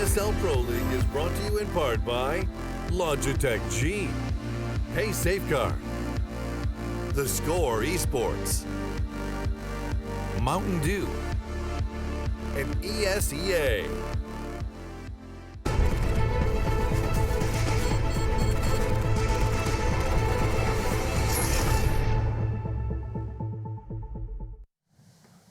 ESL Pro League is brought to you in part by Logitech G, Hey Safeguard, The Score Esports, Mountain Dew, and ESEA.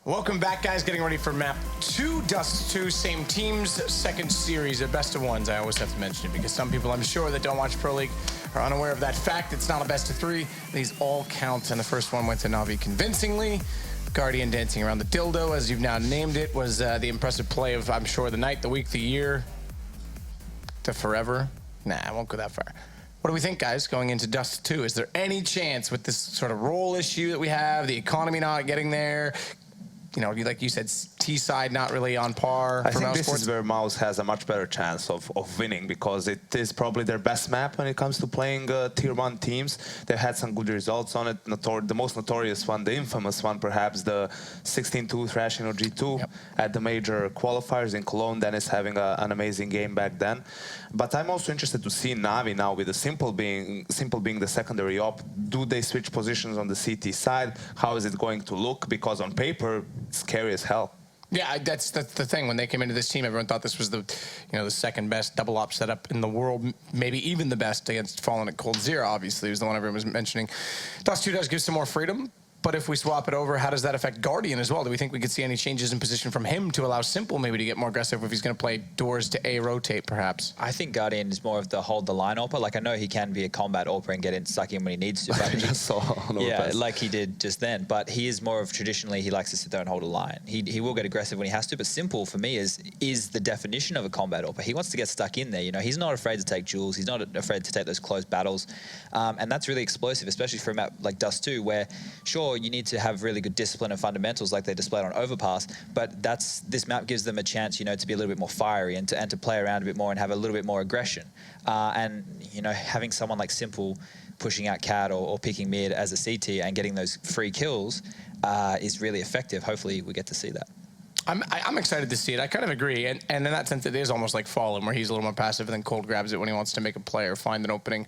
Welcome back, guys. Getting ready for map 2, Dust2, same teams, second series, a best of ones. I always have to mention it because some people, I'm sure, that don't watch Pro League are unaware of that fact. It's not a best of 3. These all count, and the first one went to NaVi convincingly. Guardian dancing around the dildo, as you've now named it, was the impressive play of, I'm sure, the night, the week, the year, to forever. Nah, I won't go that far. What do we think, guys, going into Dust2? Is there any chance with this sort of role issue that we have, the economy not getting there, you know, like you said, T-side not really on par for I think this mousesports? is where Mouse has a much better chance of winning, because it is probably their best map when it comes to playing Tier 1 teams. They've had some good results on it. The most notorious one, the infamous one perhaps, the 16-2 thrashing of G2 at the major qualifiers in Cologne. Dennis having an amazing game back then. But I'm also interested to see NaVi now with the Simple being the secondary op. Do they switch positions on the CT side? How is it going to look? Because on paper, it's scary as hell. Yeah, that's the thing. When they came into this team, everyone thought this was the second best double op setup in the world, maybe even the best against Fallen at Cold Zero. Obviously, was the one everyone was mentioning. Dust2 does give some more freedom, but if we swap it over, how does that affect Guardian as well? Do we think we could see any changes in position from him to allow Simple maybe to get more aggressive if he's going to play doors to A rotate, perhaps? I think Guardian is more of the hold the line AWPer. Like, I know he can be a combat AWPer and get in, stuck in when he needs to. But I just saw on yeah, like he did just then. But he is more of, traditionally, he likes to sit there and hold a line. He will get aggressive when he has to, but Simple, for me, is the definition of a combat AWPer. He wants to get stuck in there. You know, he's not afraid to take duels. He's not afraid to take those close battles. And that's really explosive, especially for a map like Dust2, where, sure, you need to have really good discipline and fundamentals like they displayed on Overpass, but this map gives them a chance, you know, to be a little bit more fiery and to play around a bit more and have a little bit more aggression. And, you know, having someone like Simple pushing out CAD or picking mid as a CT and getting those free kills is really effective. Hopefully we get to see that. I'm excited to see it. I kind of agree. And in that sense, it is almost like Fallen, where he's a little more passive and then Cold grabs it when he wants to make a play or find an opening,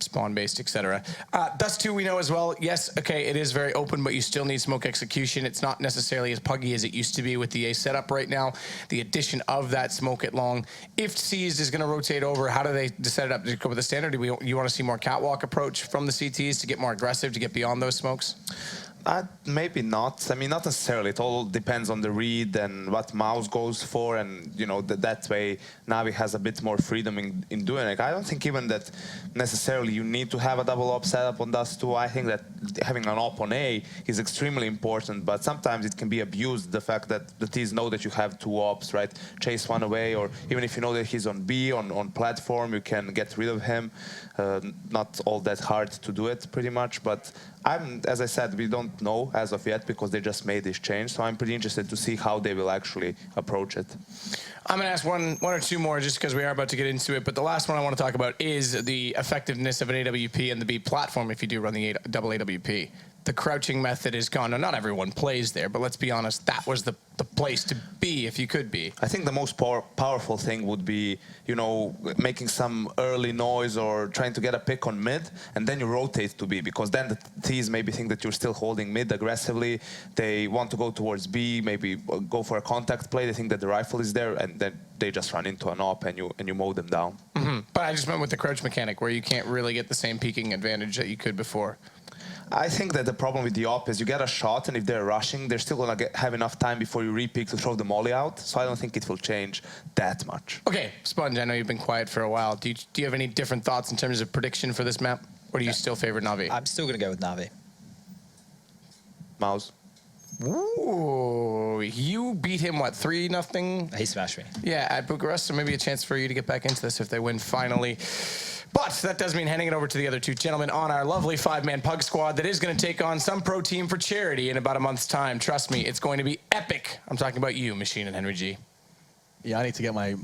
spawn-based, etc. Dust2, we know as well. Yes, okay, it is very open, but you still need smoke execution. It's not necessarily as puggy as it used to be with the A setup right now. The addition of that smoke at long. If Seized is going to rotate over, how do they set it up? Do you go with the standard? Do you want to see more catwalk approach from the CTs to get more aggressive, to get beyond those smokes? Maybe not. I mean, not necessarily. It all depends on the read and what Mouse goes for, and you know that way NaVi has a bit more freedom in doing it. I don't think even that necessarily you need to have a double op setup on Dust2. I think that having an op on A is extremely important, but sometimes it can be abused. The fact that the T's know that you have 2 ops, right? Chase one away, or even if you know that he's on B on platform, you can get rid of him. Not all that hard to do it, pretty much, but as I said, we don't know as of yet because they just made this change. So I'm pretty interested to see how they will actually approach it. I'm going to ask one or two more just because we are about to get into it. But the last one I want to talk about is the effectiveness of an AWP and the B platform if you do run the double AWP. The crouching method is gone. Now, not everyone plays there, but let's be honest, that was the place to be if you could be. I think the most powerful thing would be, you know, making some early noise or trying to get a pick on mid, and then you rotate to B, because then the T's maybe think that you're still holding mid aggressively. They want to go towards B, maybe go for a contact play. They think that the rifle is there, and then they just run into an op and you mow them down. But I just meant with the crouch mechanic where you can't really get the same peeking advantage that you could before. I think that the problem with the op is you get a shot, and if they're rushing, they're still going to have enough time before you re-peek to throw the molly out. So I don't think it will change that much. Okay, Sponge, I know you've been quiet for a while. Do you have any different thoughts in terms of prediction for this map? Or do you still favor NaVi? I'm still going to go with NaVi. Mouse. Ooh, you beat him, what, 3-0? He smashed me. Yeah, at Bucharest, so maybe a chance for you to get back into this if they win finally. But that does mean handing it over to the other two gentlemen on our lovely 5-man pug squad that is going to take on some pro team for charity in about a month's time. Trust me, it's going to be epic. I'm talking about you, Machine and Henry G. Yeah, I need to get my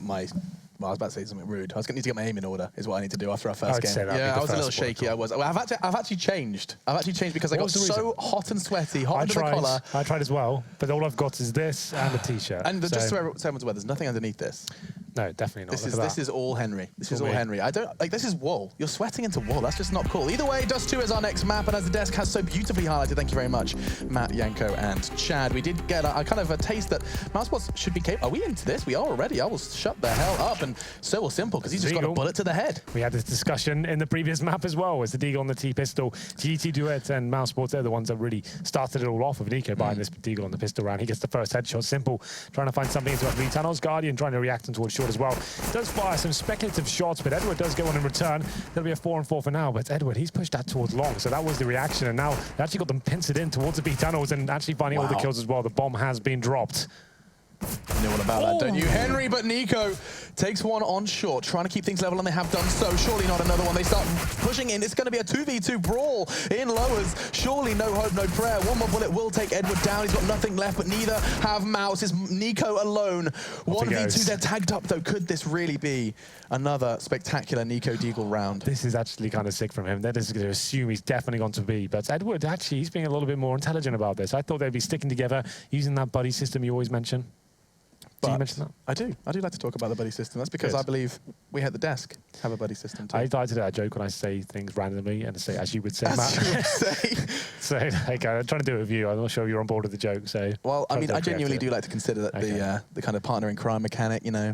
well, I was about to say something rude. I was going to need to get my aim in order, is what I need to do after our first game. Yeah, I was a little shaky. I was. Well, I've actually changed. I've actually changed because I got so hot and sweaty, hot under the collar. I tried as well, but all I've got is this and a t-shirt. And just so everyone's aware, there's nothing underneath this. No, definitely not. This is all Henry. This is all Henry. I don't like. This is wool. You're sweating into wool. That's just not cool. Either way, Dust2 is our next map, and as the desk has so beautifully highlighted, thank you very much, Matt, Yanko, and Chad. We did get a kind of a taste that mousesports should be capable. Are we into this? We are already. I will shut the hell up, and so will Simple because he's just got a bullet to the head. We had this discussion in the previous map as well. Was the Deagle on the T-pistol? GT Duet and mousesports, they're the ones that really started it all off with Nico buying this Deagle on the pistol round. He gets the first headshot. Simple trying to find something into the tunnels. Guardian trying to react towards short as well. Does fire some speculative shots, but Edward does get one in return. There'll be a 4-on-4 for now, but Edward, he's pushed that towards long, so that was the reaction, and now they actually got them pincered in towards the B tunnels and actually finding all the kills as well. The bomb has been dropped. You know all about that, don't you, Henry? But Nico takes one on short, trying to keep things level, and they have done so. Surely not another one. They start pushing in. It's going to be a 2v2 brawl in lowers. Surely no hope, no prayer. One more bullet will take Edward down. He's got nothing left, but neither have Mouse. It's Nico alone. 1v2, they're tagged up, though. Could this really be another spectacular Nico Deagle round? This is actually kind of sick from him. They're just going to assume he's definitely gone to B, but Edward, actually, he's being a little bit more intelligent about this. I thought they'd be sticking together, using that buddy system you always mention. Do you mention that? I do. I do like to talk about the buddy system. That's because I believe we at the desk have a buddy system too. I like to do that joke when I say things randomly and say, as you would say, As Matt. you would say. So, like, I'm trying to do it with you. I'm not sure if you're on board with the joke. So, well, I mean, I genuinely do like to consider that the kind of partner in crime mechanic, you know,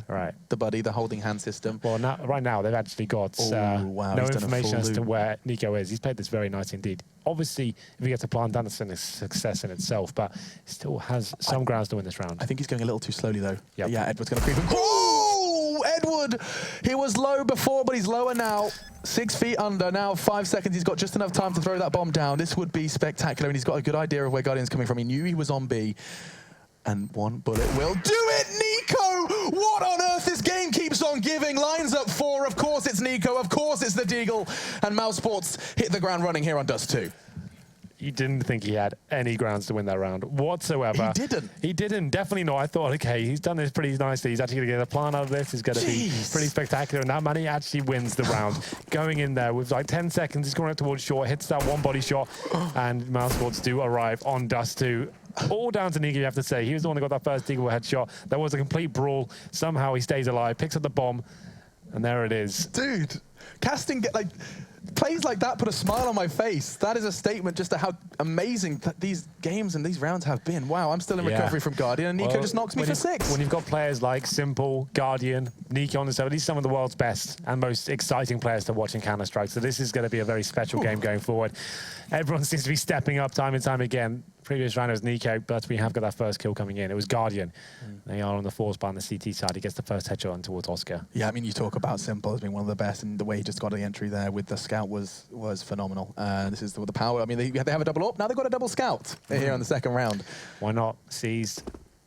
the buddy, the holding hand system. Well, right now they've actually got no information as to where Nico is. He's played this very nice indeed. Obviously, if he gets a plant down, it's a success in itself, but still has some grounds to win this round. I think he's going a little too slowly, though. Yep. Yeah, Edward's going to creep him. Oh, Edward! He was low before, but he's lower now. 6 feet under. Now 5 seconds. He's got just enough time to throw that bomb down. This would be spectacular, and he's got a good idea of where Guardian's coming from. He knew he was on B. And one bullet will do it, Nico! What on earth? This game keeps on giving. Lines up 4. Of course it's Nico. Of course it's the Deagle. And mousesports hit the ground running here on Dust2. He didn't think he had any grounds to win that round whatsoever. He didn't? He didn't, definitely not. I thought, okay, he's done this pretty nicely. He's actually going to get a plan out of this. It's going to be pretty spectacular. And that man, he actually wins the round. Going in there with like 10 seconds, he's going out towards short, hits that one body shot, and mousesports do arrive on Dust2. All down to Nico, you have to say. He was the one that got that first Deagle headshot. There was a complete brawl. Somehow he stays alive, picks up the bomb, and there it is. Dude, casting, like, plays like that put a smile on my face. That is a statement just to how amazing these games and these rounds have been. Wow, I'm still in recovery from Guardian, and Nico just knocks me for 6. When you've got players like Simple, Guardian, Nico on the server, these are some of the world's best and most exciting players to watch in Counter-Strike. So this is going to be a very special game going forward. Everyone seems to be stepping up time and time again. Previous round was Nico, but we have got that first kill coming in. It was Guardian. They are on the force bar on the CT side. He gets the first headshot on towards Oscar. Yeah, I mean, you talk about Simple as being one of the best, and the way he just got the entry there with the scout was phenomenal. This is the power. I mean, they have a double up. Now they've got a double scout here in the second round. Why not? C's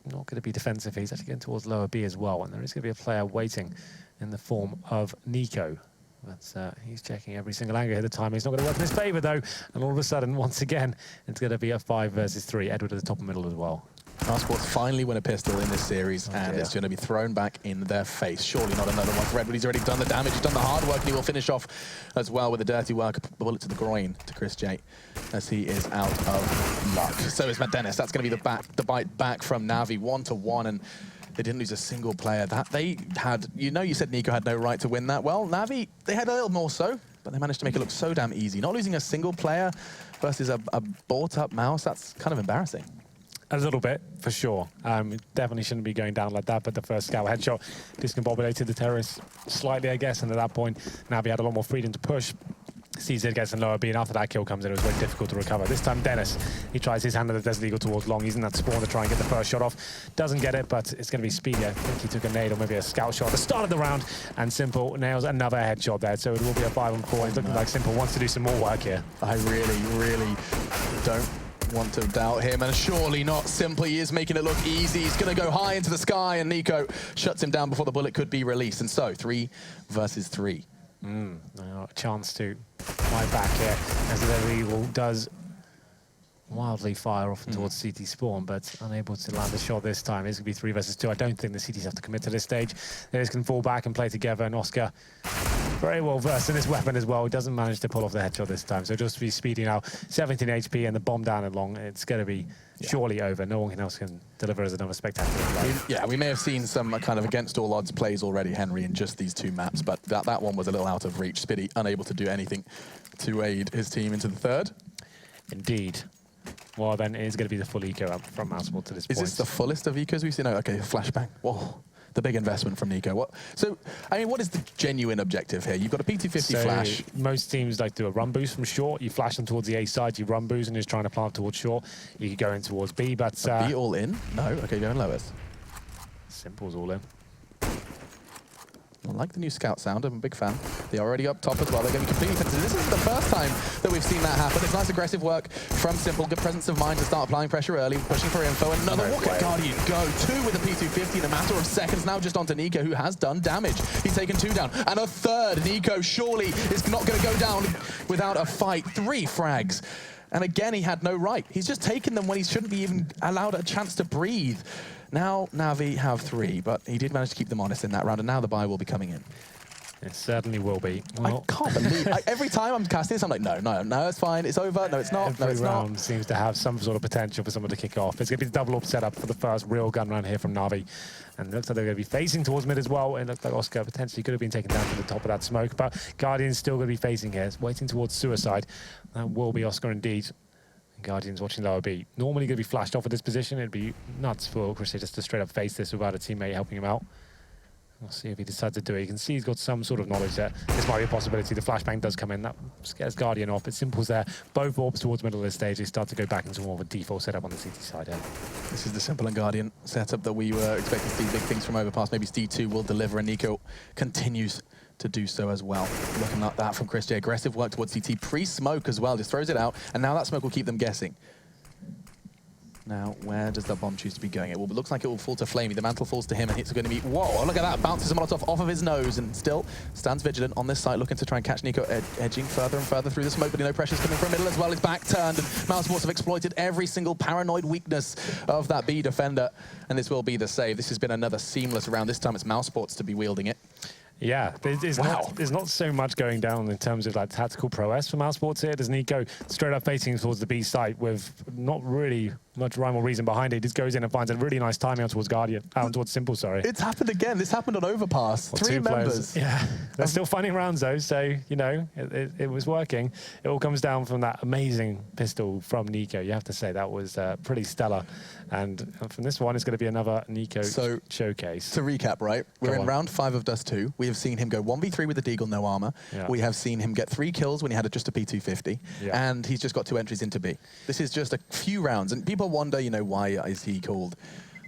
not going to be defensive. He's actually getting towards lower B as well, and there is going to be a player waiting in the form of Nico. But he's checking every single angle at the time. He's not going to work in his favour, though. And all of a sudden, once again, it's going to be a 5 versus 3. Edward at the top of the middle as well. mousesports finally win a pistol in this series, and it's going to be thrown back in their face. Surely not another one for Edward. He's already done the damage. He's done the hard work, and he will finish off as well with a dirty work. A bullet to the groin to Chris J, as he is out of luck. So is Matt Dennis. That's going to be the bite back from NaVi, 1-1, and they didn't lose a single player. That they had, you said Nico had no right to win that. Well, NaVi, they had a little more so, but they managed to make it look so damn easy. Not losing a single player versus a bought-up mouse, that's kind of embarrassing. A little bit, for sure. Definitely shouldn't be going down like that, but the first scout headshot discombobulated the terrorists slightly, I guess, and at that point, NaVi had a lot more freedom to push. CZ gets in lower B, and after that kill comes in, it was very difficult to recover. This time, Dennis, he tries his hand at the Desert Eagle towards long. He's in that spawn to try and get the first shot off. Doesn't get it, but it's going to be speedy. I think he took a nade or maybe a scout shot at the start of the round, and Simple nails another headshot there. So it will be a 5-on-4. It's looking like Simple wants to do some more work here. I really, really don't want to doubt him, and surely not. Simple, he is making it look easy. He's going to go high into the sky, and Nico shuts him down before the bullet could be released. And so, 3 versus 3. A chance to fight back here as the Devil Eagle does wildly fire off towards CT spawn, but unable to land a shot this time. It's going to be 3 versus 2. I don't think the CTs have to commit to this stage. They just can fall back and play together, and Oscar, very well versed in this weapon as well, doesn't manage to pull off the headshot this time. So just be speeding out 17 HP and the bomb down and long. It's going to be surely over. No one else can deliver as another spectacular play. We may have seen some kind of against all odds plays already, Henry, in just these 2 maps, but that one was a little out of reach. Spitty unable to do anything to aid his team into the 3rd. Indeed. Well, then it is going to be the full eco up from mousesports to this point. Is this the fullest of ecos we've seen? Oh, okay, flashbang. Whoa. The big investment from Nico. So, I mean, what is the genuine objective here? You've got a P250 flash. Most teams like to do a run boost from short. You flash them towards the A side, you run boost, and just trying to plant towards short. You could go in towards B, but... B all in? No? Okay, going lowest. Simple's all in. I like the new scout sound. I'm a big fan. They're already up top as well. They're going to be completely defensive. This is the first time that we've seen that happen. It's nice aggressive work from Simple. Good presence of mind to start applying pressure early, pushing for info. Another walk at Guardian go. 2 with the P250 in a matter of seconds. Now just onto Nico, who has done damage. He's taken 2 down. And a 3rd. Nico surely is not going to go down without a fight. 3 frags. And again, he had no right. He's just taken them when he shouldn't be even allowed a chance to breathe. Now NaVi have 3, but he did manage to keep them honest in that round, and now the buy will be coming in. It certainly will be. Well, I can't believe every time I'm casting this, I'm like, no, it's fine, it's over, no, it's not, no, it's not. Every round seems to have some sort of potential for someone to kick off. It's going to be the double up setup for the first real gun round here from NaVi. And it looks like they're going to be facing towards mid as well. And it looks like Oscar potentially could have been taken down to the top of that smoke, but Guardian's still going to be facing here. It's waiting towards suicide. That will be Oscar indeed. Guardians watching lower B. Normally going to be flashed off at this position. It'd be nuts for Chris just to straight up face this without a teammate helping him out. We'll see if he decides to do it. You can see he's got some sort of knowledge that this might be a possibility. The flashbang does come in. That scares Guardian off. But Simple's there. Both orbs towards middle of the stage. They start to go back into more of a default setup on the CT side here. This is the Simple and Guardian setup that we were expecting to see big things from Overpass. Maybe D2 will deliver, and Nico continues to do so as well. Looking like that from Chris J. Aggressive work towards CT. Pre-smoke as well. Just throws it out. And now that smoke will keep them guessing. Now, where does that bomb choose to be going? It looks like it will fall to Flamey. The mantle falls to him, and it's going to be... Whoa, look at that. Bounces a Molotov off of his nose, and still stands vigilant on this site, looking to try and catch Nico, edging further and further through the smoke, but no pressure's coming from middle as well. His back turned, and mousesports have exploited every single paranoid weakness of that B defender, and this will be the save. This has been another seamless round. This time it's mousesports to be wielding it. Yeah, there's not so much going down in terms of like tactical prowess for mousesports here. There's Nico straight up facing towards the B site with not really much rhyme or reason behind it. He just goes in and finds a really nice timing out towards Guardian, towards Simple, sorry. It's happened again. This happened on Overpass. Well, 3 members. Yeah, they're still finding rounds though, so, you know, it was working. It all comes down from that amazing pistol from Nico. You have to say that was pretty stellar. And from this one, it's going to be another Nico showcase. To recap, right? We're in round 5 of Dust2. We have seen him go 1v3 with the Deagle, no armor. Yeah. We have seen him get 3 kills when he had just a P250. Yeah. And he's just got 2 entries into B. This is just a few rounds. And people wonder, you know, why is he called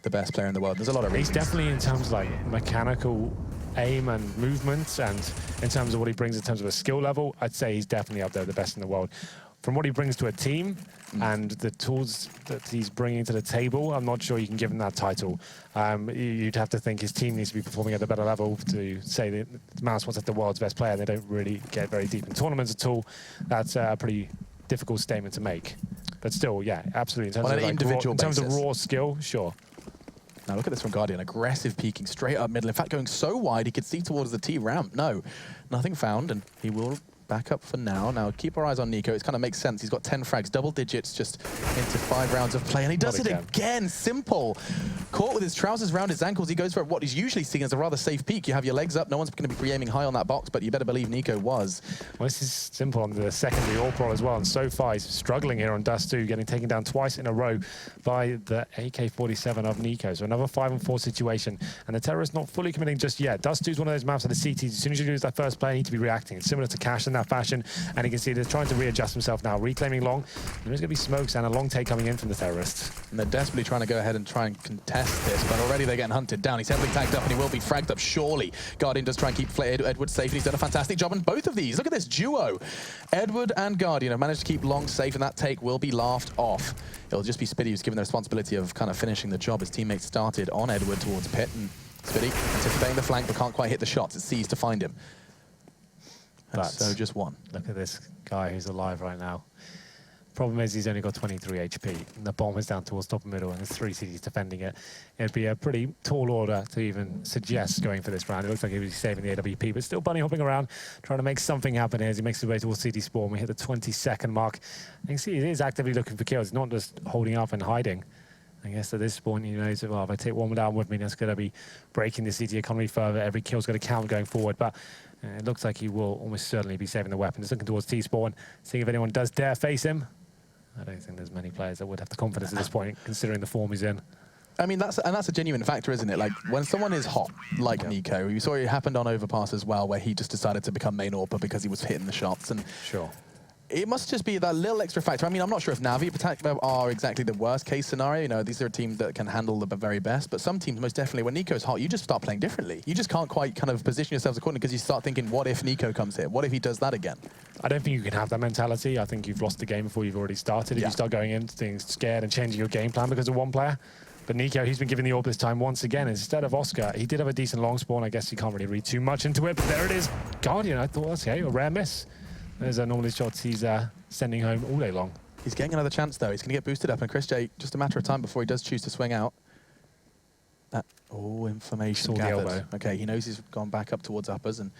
the best player in the world? There's a lot of reasons. He's definitely, in terms of like mechanical aim and movements, and in terms of what he brings in terms of a skill level, I'd say he's definitely up there, the best in the world. From what he brings to a team and the tools that he's bringing to the table, I'm not sure you can give him that title. You'd have to think his team needs to be performing at a better level to say that mousesports is the world's best player. They don't really get very deep in tournaments at all. That's a pretty difficult statement to make. But still, yeah, absolutely. In terms of raw skill, sure. Now look at this from Guardian. Aggressive peeking straight up middle. In fact, going so wide he could see towards the T ramp. No, nothing found, and he will back up for now. Now keep our eyes on Nico. It kind of makes sense. He's got 10 frags, double digits, just into 5 rounds of play, and he does it again. Simple. Caught with his trousers around his ankles. He goes for what is usually seen as a rather safe peek. You have your legs up. No one's going to be pre-aiming high on that box, but you better believe Nico was. Well, this is Simple on the secondary all-pro as well, and so far he's struggling here on Dust2, getting taken down twice in a row by the AK-47 of Nico. So another 5-on-4 situation, and the terrorist not fully committing just yet. Dust2 is one of those maps of the CTs. As soon as you lose that first player, you need to be reacting. It's similar to Cash in that fashion, and you can see they're trying to readjust himself now, reclaiming long. There's going to be smokes and a long take coming in from the terrorists. And they're desperately trying to go ahead and try and contest this, but already they're getting hunted down. He's heavily tagged up, and he will be fragged up surely. Guardian does try and keep Edward safe, and he's done a fantastic job on both of these. Look at this duo. Edward and Guardian have managed to keep long safe, and that take will be laughed off. It'll just be Spitty who's given the responsibility of kind of finishing the job. His teammates started on Edward towards Pit, and Spitty anticipating the flank, but can't quite hit the shots. It sees to find him. And so just one. Look at this guy who's alive right now. Problem is he's only got 23 HP. And the bomb is down towards top and middle, and there's 3 CDs defending it. It'd be a pretty tall order to even suggest going for this round. It looks like he was saving the AWP, but still bunny hopping around, trying to make something happen here as he makes his way towards CD spawn. We hit the 20-second mark. You can see he is actively looking for kills, not just holding up and hiding. I guess at this point, he knows, well, if I take one down with me, that's going to be breaking the CT economy further. Every kill's going to count going forward, but it looks like he will almost certainly be saving the weapon. Just looking towards T-spawn, seeing if anyone does dare face him. I don't think there's many players that would have the confidence at this point, considering the form he's in. I mean, that's a genuine factor, isn't it? Like, when someone is hot, like NiKo, you saw it happened on Overpass as well, where he just decided to become main AWP because he was hitting the shots. And sure. It must just be that little extra factor. I mean, I'm not sure if NaVi are exactly the worst case scenario. You know, these are teams that can handle the very best, but some teams, most definitely, when NiKo's hot, you just start playing differently. You just can't quite kind of position yourselves accordingly because you start thinking, what if NiKo comes here? What if he does that again? I don't think you can have that mentality. I think you've lost the game before you've already started. If you start going in, being scared and changing your game plan because of one player. But NiKo, he's been given the AWP this time once again. Instead of Oscar, he did have a decent long spawn. I guess you can't really read too much into it, but there it is. Guardian, I thought, okay, a rare miss. There's normally shots he's sending home all day long. He's getting another chance, though. He's going to get boosted up, and Chris J, just a matter of time before he does choose to swing out. Information gathered. Okay, he knows he's gone back up towards uppers, and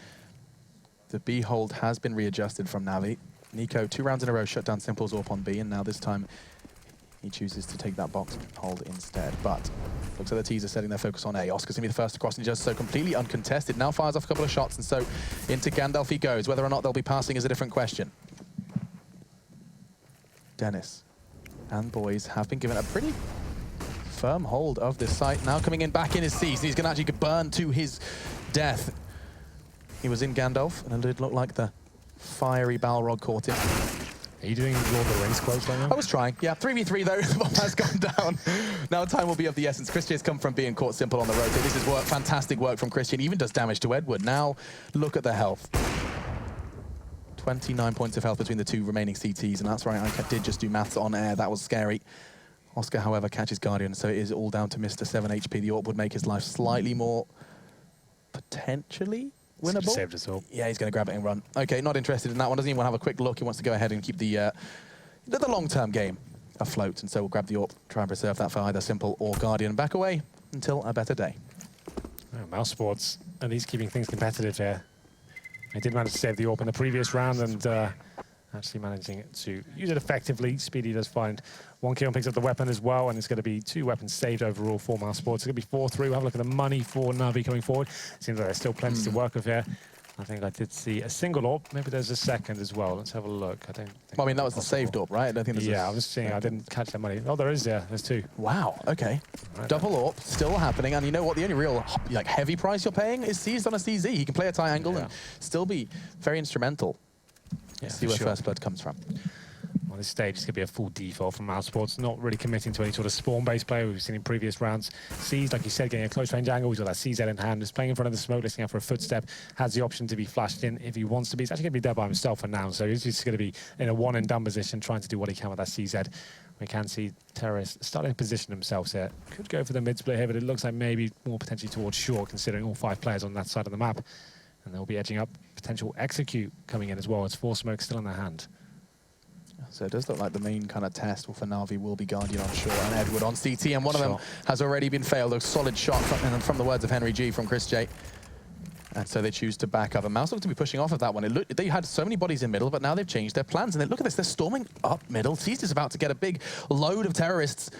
the B hold has been readjusted from NaVi. NiKo, 2 rounds in a row, shut down Simple's AWP on B, and now this time he chooses to take that box hold instead. But looks like the T's are setting their focus on A. Oscar's going to be the first to cross, and he does so completely uncontested. Now fires off a couple of shots, and so into Gandalf he goes. Whether or not they'll be passing is a different question. Dennis and boys have been given a pretty firm hold of this site. Now coming in back in his C's, he's going to actually burn to his death. He was in Gandalf, and it did look like the fiery Balrog caught him. Are you doing Lord of the Rings quotes right now? I was trying, yeah. 3v3 though, the bomb has gone down. Now time will be of the essence. Christian's come from being caught simple on the rotate. This is work, fantastic work from Christian. Even does damage to Edward. Now look at the health. 29 points of health between the 2 remaining CTs, and that's right, I did just do maths on air. That was scary. Oscar, however, catches Guardian, so it is all down to Mr. 7 HP. The AWP would make his life slightly more potentially winnable. Saved us all. Yeah, he's going to grab it and run. Okay, not interested in that one. Doesn't even want to have a quick look. He wants to go ahead and keep the long-term game afloat, and so we'll grab the AWP, try and preserve that for either Simple or Guardian. Back away until a better day. Oh, mousesports, at least keeping things competitive here. He did manage to save the AWP in the previous round, and actually managing to use it effectively. Speedy does find 1 kill and picks up the weapon as well, and it's going to be 2 weapons saved overall for mousesports. It's going to be 4-3. We'll have a look at the money for NaVi coming forward. Seems like there's still plenty to work with here. I think I did see a single AWP. Maybe there's a second as well. Let's have a look. I don't think well, I mean, that was the saved AWP, right? I don't think there's I was seeing. I didn't catch that money. Oh, there is, yeah. There's 2. Wow, okay. Right. Double AWP, still happening. And you know what? The only real like heavy price you're paying is seized on a CZ. He can play a triangle and still be very instrumental. Yeah, see where First Blood comes from. On this stage, it's going to be a full default from mousesports, not really committing to any sort of spawn-based play we've seen in previous rounds. Sees, like you said, getting a close range angle. He's got that CZ in hand, just playing in front of the smoke, listening out for a footstep. Has the option to be flashed in if he wants to be. He's actually going to be there by himself for now, so he's just going to be in a one-and-done position, trying to do what he can with that CZ. We can see Terrorists starting to position themselves here. Could go for the mid-split here, but it looks like maybe more potentially towards short, considering all 5 players on that side of the map. And they'll be edging up. Potential execute coming in as well. It's 4 smokes still in their hand. So it does look like the main kind of test for NaVi will be Guardian on short and Edward on CT, and one of them has already been failed. A solid shot from the words of Henry G from Chris J. And so they choose to back up. And Mouse looked to be pushing off of that one. They had so many bodies in middle, but now they've changed their plans. And then look at this, they're storming up middle. Seized is about to get a big load of terrorists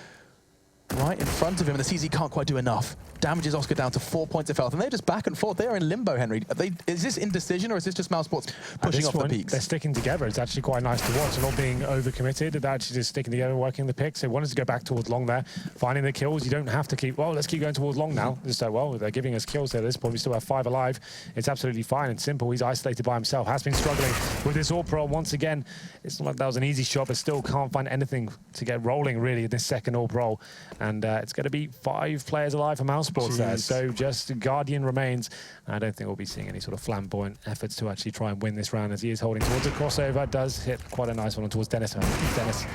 right in front of him, and the CZ can't quite do enough. Damages Oscar down to 4 points of health, and they're just back and forth. They're in limbo, Henry. Is this indecision, or is this just mousesports pushing off the peaks? They're sticking together. It's actually quite nice to watch. They're not being overcommitted. They're actually just sticking together, working the picks. They wanted to go back towards long there, finding the kills. You don't have to keep, well, let's keep going towards long now. Just like, well, they're giving us kills at this point. We still have 5 alive. It's absolutely fine and simple. He's isolated by himself. Has been struggling with this AWP roll once again. It's not like that was an easy shot, but still can't find anything to get rolling, really, in this second AWP roll. And it's going to be 5 players alive for mousesports there. So just Guardian remains. I don't think we'll be seeing any sort of flamboyant efforts to actually try and win this round, as he is holding towards a crossover. Does hit quite a nice one towards Dennis. Dennis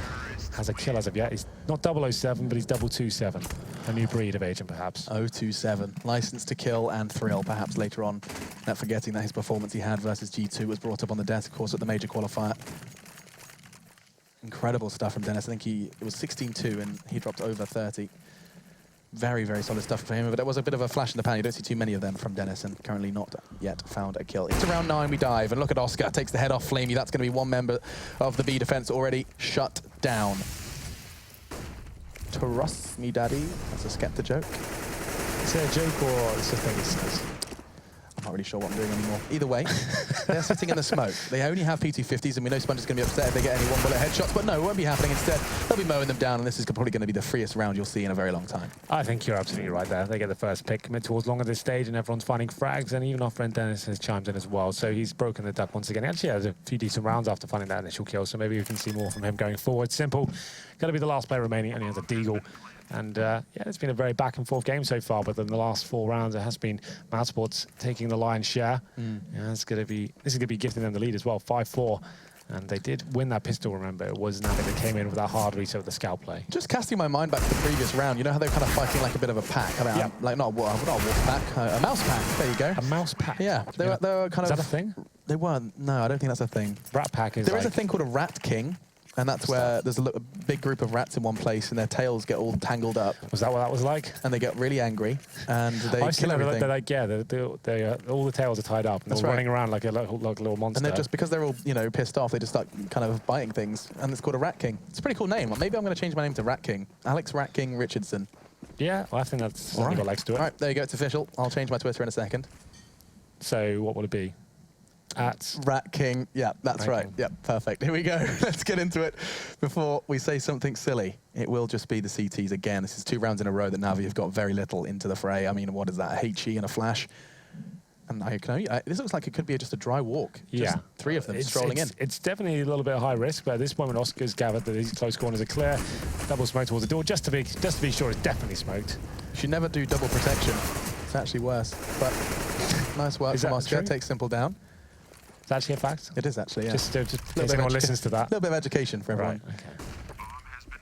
has a kill as of yet. He's not 007, but he's 227. A new breed of agent, perhaps. 027. License to kill and thrill, perhaps later on. Not forgetting that his performance he had versus G2 was brought up on the desk, of course, at the major qualifier. Incredible stuff from Dennis. I think it was 16-2 and he dropped over 30. Very, very solid stuff for him, but it was a bit of a flash in the pan. You don't see too many of them from Dennis, and currently not yet found a kill. Into round 9 we dive, and look at Oscar, takes the head off Flamey. That's going to be one member of the B defense already shut down. Trust me, daddy. That's a Skepta joke. Is it a joke or it's just thing he says? I'm not really sure what I'm doing anymore. Either way, they're sitting in the smoke. They only have PT50s, and we know Sponge is going to be upset if they get any one-bullet headshots, but no, it won't be happening. Instead, they'll be mowing them down, and this is probably going to be the freest round you'll see in a very long time. I think you're absolutely right there. They get the first pick, commit towards long at this stage, and everyone's finding frags, and even our friend Dennis has chimed in as well. So he's broken the duck once again. He actually has a few decent rounds after finding that initial kill, so maybe we can see more from him going forward. Simple, going to be the last player remaining, only has a deagle. And yeah, it's been a very back and forth game so far, but in the last 4 rounds, it has been mousesports taking the lion's share. Yeah, this is going to be gifting them the lead as well, 5-4. And they did win that pistol, remember. It was NaVi that came in with that hard reset with the scout play. Just casting my mind back to the previous round, you know how they were kind of fighting like a bit of a pack? I mean, Yep. like not a wolf pack, a mouse pack. There you go. A mouse pack? Yeah, they were kind Is of... that a thing? They weren't. No, I don't think that's a thing. Rat pack is There like... is a thing called a rat king, and that's where there's a big group of rats in one place, and their tails get all tangled up. Was that what that was like? And they get really angry, and they kill everything. They're like, yeah, all the tails are tied up, and That's they're right. running around like a little monster. And they're just, because they're all, you know, pissed off, they just start kind of biting things, and it's called a rat king. It's a pretty cool name. Maybe I'm going to change my name to Rat King. Alex Rat King Richardson. Yeah, well, I think that's something got legs to it. All right, there you go. It's official. I'll change my Twitter in a second. So what will it be? At Rat King. Yeah, that's Rat right. King. Yeah, perfect. Here we go. Let's get into it before we say something silly. It will just be the CTs again. This is 2 rounds in a row that NaVi have got very little into the fray. I mean, what is that? A HE and a flash. And this looks like it could be just a dry walk. Just 3 of them strolling in. It's definitely a little bit high risk, but at this moment, Oscar's gathered that these close corners are clear. Double smoke towards the door, just to be sure it's definitely smoked. You should never do double protection. It's actually worse. But nice work from Oscar. Takes Simple down. Is that actually a fact? It is actually, yeah. Just in case anyone listens to that. A little bit of education for everyone. Right, okay.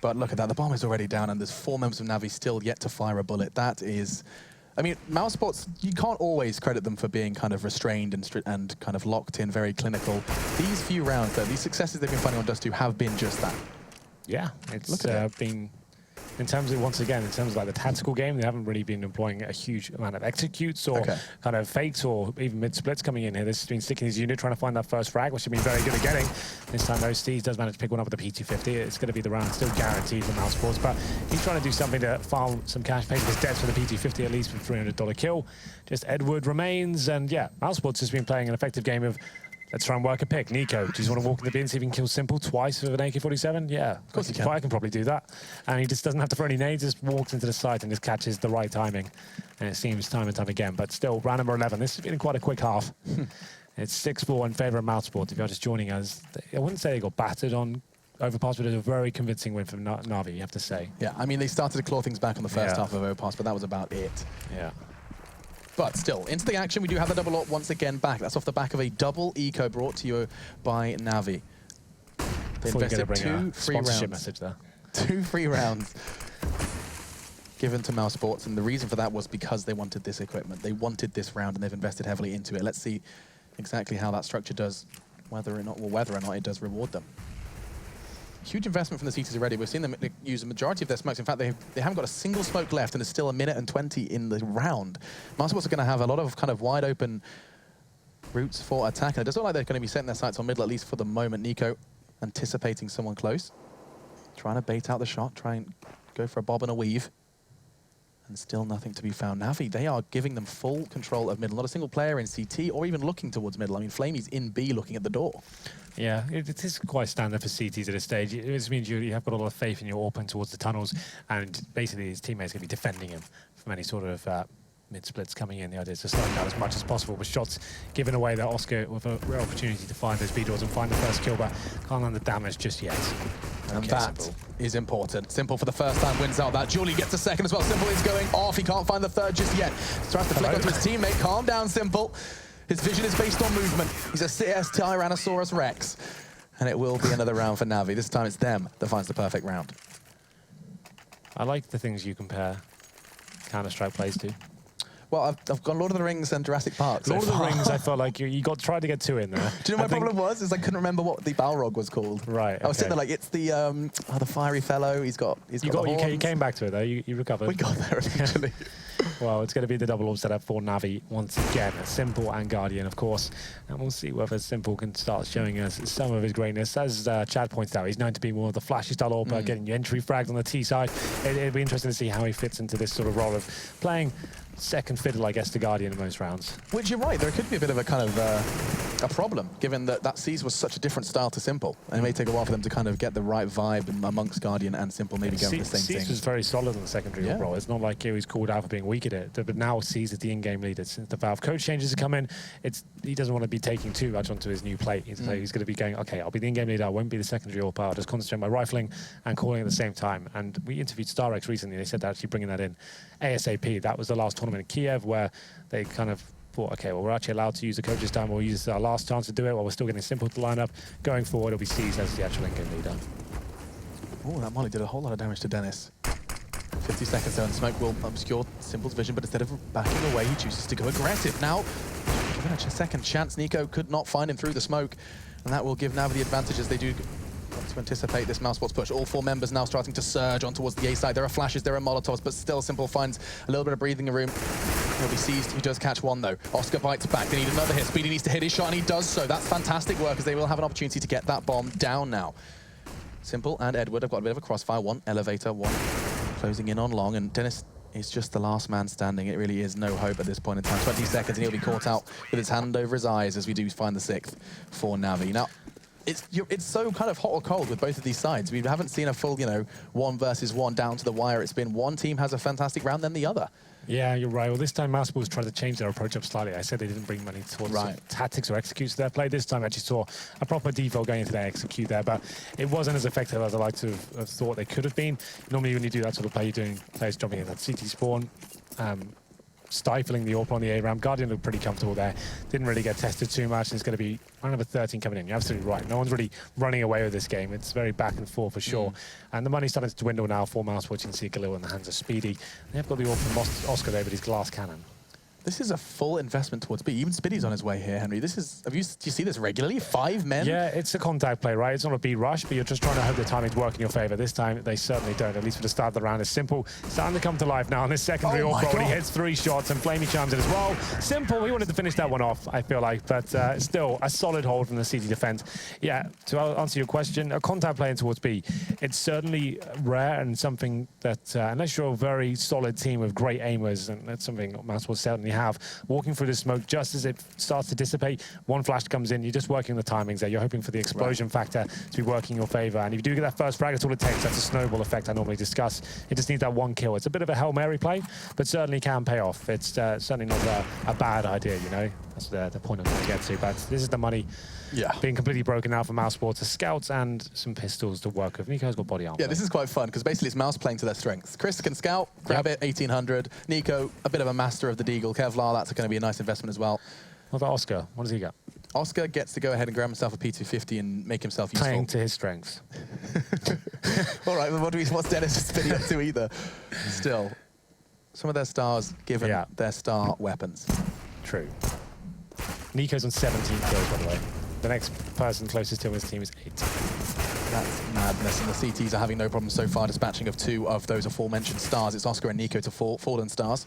But look at that. The bomb is already down, and there's 4 members of NaVi still yet to fire a bullet. That is... I mean, mousesports, you can't always credit them for being kind of restrained and kind of locked in, very clinical. These few rounds, though, these successes they've been finding on Dust2 have been just that. Yeah, it's Look at been... In terms of, once again, in terms of like the tactical game, they haven't really been employing a huge amount of executes or kind of fakes or even mid-splits coming in here. This has been sticking his unit, trying to find that first frag, which they've been very good at getting. This time, though, Steez does manage to pick one up with the PT50. It's going to be the round still guaranteed for mousesports, but he's trying to do something to farm some cash, pay for his debts for the PT50 at least for $300 kill. Just Edward remains, and yeah, mousesports has been playing an effective game of let's try and work a pick. Nico, do you just want to walk in the bin, see if you can kill Simple twice with an AK-47? Yeah, of course you can. I can probably do that. And he just doesn't have to throw any nades, just walks into the site and just catches the right timing. And it seems time and time again. But still, round number 11. This has been quite a quick half. It's 6-4 in favour of mousesports. If you're just joining us, I wouldn't say they got battered on Overpass, but it was a very convincing win from NaVi, you have to say. Yeah, I mean, they started to claw things back on the first half of Overpass, but that was about it. Yeah. But still, into the action, we do have the double AWP once again back. That's off the back of a double eco brought to you by NaVi. They invested 2 free rounds. Message there. 2 free rounds given to mousesports, and the reason for that was because they wanted this equipment. They wanted this round, and they've invested heavily into it. Let's see exactly how that structure does, whether or not it does reward them. Huge investment from the CTs already. We've seen them use a majority of their smokes. In fact, they haven't got a single smoke left, and there's still 1 minute and 20 in the round. mousesports are going to have a lot of kind of wide open routes for attack, and it doesn't look like they're going to be setting their sights on middle, at least for the moment. Nico anticipating someone close, trying to bait out the shot, try and go for a bob and a weave. And still nothing to be found. NaVi, they are giving them full control of middle. Not a single player in CT or even looking towards middle. I mean, Flamey's in B looking at the door. Yeah, it is quite standard for CTs at this stage. It just means you have got a lot of faith in your open towards the tunnels, and basically his teammates going to be defending him from any sort of mid-splits coming in. The idea is to slow him down as much as possible, with shots given away that Oscar with a real opportunity to find those B doors and find the first kill, but can't land the damage just yet. And that is important. Simple for the first time wins out that. Julie gets a second as well. Simple is going off. He can't find the third just yet. Tries to flick onto his teammate. Calm down, Simple. His vision is based on movement. He's a CS Tyrannosaurus Rex. And it will be another round for NaVi. This time it's them that finds the perfect round. I like the things you compare Counter-Strike plays to. Well, I've got Lord of the Rings and Jurassic Park. So Lord of the far. Rings, I felt like you got tried to get 2 in there. Do you know what my I think- problem was? Is I couldn't remember what the Balrog was called. Right, I was sitting okay. there like, it's the fiery fellow. He's got the You horns. came back to it though. You recovered. We got there eventually. Well, it's going to be the double orb setup for NaVi once again. Simple and Guardian, of course. And we'll see whether Simple can start showing us some of his greatness. As Chad points out, he's known to be more of the flashy style orb, getting you entry fragged on the T side. It'll be interesting to see how he fits into this sort of role of playing second fiddle, I guess, to Guardian in most rounds. Which you're right, there could be a bit of a kind of a problem, given that Seas was such a different style to Simple. And it may take a while for them to kind of get the right vibe amongst Guardian and Simple, maybe going for the same Seas thing. was very solid in the secondary role. It's not like he was called out for being weak at it. But now Seas is the in-game leader. Since the Valve coach changes have come in, he doesn't want to be taking too much onto his new plate. He's going to be going, okay, I'll be the in-game leader. I won't be the secondary AWP. I'll just concentrate on my rifling and calling at the same time. And we interviewed StarX recently. They said they're actually bringing that in ASAP. That was the last tournament in Kiev where they kind of thought, okay, well, we're actually allowed to use the coach's time. We'll use our last chance to do it while we're still getting Simple to line up. Going forward, it'll be Seas as the actual in-game leader. Oh, that molly did a whole lot of damage to Dennis. 50 seconds there, and smoke will obscure Simple's vision, but instead of backing away, he chooses to go aggressive. Now, given a second chance, Nico could not find him through the smoke, and that will give NaVi the advantage as they do to anticipate this mousesports push. All 4 members now starting to surge on towards the A side. There are flashes, there are molotovs, but still Simple finds a little bit of breathing room. He'll be seized. He does catch one, though. Oscar bites back. They need another hit. Speedy needs to hit his shot, and he does so. That's fantastic work, as they will have an opportunity to get that bomb down now. Simple and Edward have got a bit of a crossfire. One elevator, one closing in on long, and Dennis is just the last man standing. It really is no hope at this point in time. 20 seconds, and he'll be caught out with his hand over his eyes as we do find the 6th for NaVi. Now, it's so kind of hot or cold with both of these sides. We haven't seen a full, 1 versus 1 down to the wire. It's been one team has a fantastic round, then the other. Yeah, you're right. Well, this time mousesports tried to change their approach up slightly. I said they didn't bring money towards tactics or executes to their play. This time I actually saw a proper default going into their execute there, but it wasn't as effective as I like to have thought they could have been. Normally when you do that sort of play, you're doing players jumping in that CT spawn, stifling the AWP on the A ramp. Guardian looked pretty comfortable there. Didn't really get tested too much. There's going to be round number 13 coming in. You're absolutely right. No one's really running away with this game. It's very back and forth for sure. And the money's starting to dwindle now for mousesports. You can see Galil in the hands of Speedy. They've got the AWP from Oscar there with his glass cannon. This is a full investment towards Speedy. Even Speedy's on his way here, Henry. This is, do you see this regularly? 5 men? Yeah, it's a contact play, right? It's not a beat rush, but you're just trying to hope the timing's work in your favor. This time, they certainly don't, at least for the start of the round. It's Simple starting to come to life now on this secondary AWP. He hits 3 shots, and Flamey chimes in as well. Simple, he wanted to finish that one off, I feel like, but still a solid hold from the CT defense. Yeah, to answer your question, a contact play in towards B, it's certainly rare and something that, unless you're a very solid team with great aimers, and that's something Mouse will certainly have, walking through the smoke just as it starts to dissipate, one flash comes in, you're just working the timings there. You're hoping for the explosion factor to be working in your favor. And if you do get that first frag, that's all it takes. That's a snowball effect I normally discuss. It just needs that 1 kill. It's a bit of a Hail Mary play, but certainly can pay off. It's certainly not a bad idea, That's the point I'm trying to get to. But this is the money being completely broken out for mousesports. Scouts and some pistols to work with. Nico's got body armor. Yeah, this is quite fun, because basically it's Mouse playing to their strengths. Chris can scout, grab it, 1800. Nico, a bit of a master of the Deagle. Kevlar, that's going to be a nice investment as well. What about Oscar? What does he got? Oscar gets to go ahead and grab himself a P250 and make himself useful. Playing to his strengths. All right, well, what's Dennis spinning up to either? Still, some of their stars given their star weapons. True. Nico's on 17 kills, by the way. The next person closest to him in his team is 8. That's madness, and the CTs are having no problem so far dispatching of 2 of those aforementioned stars. It's Oscar and Nico to fallen stars.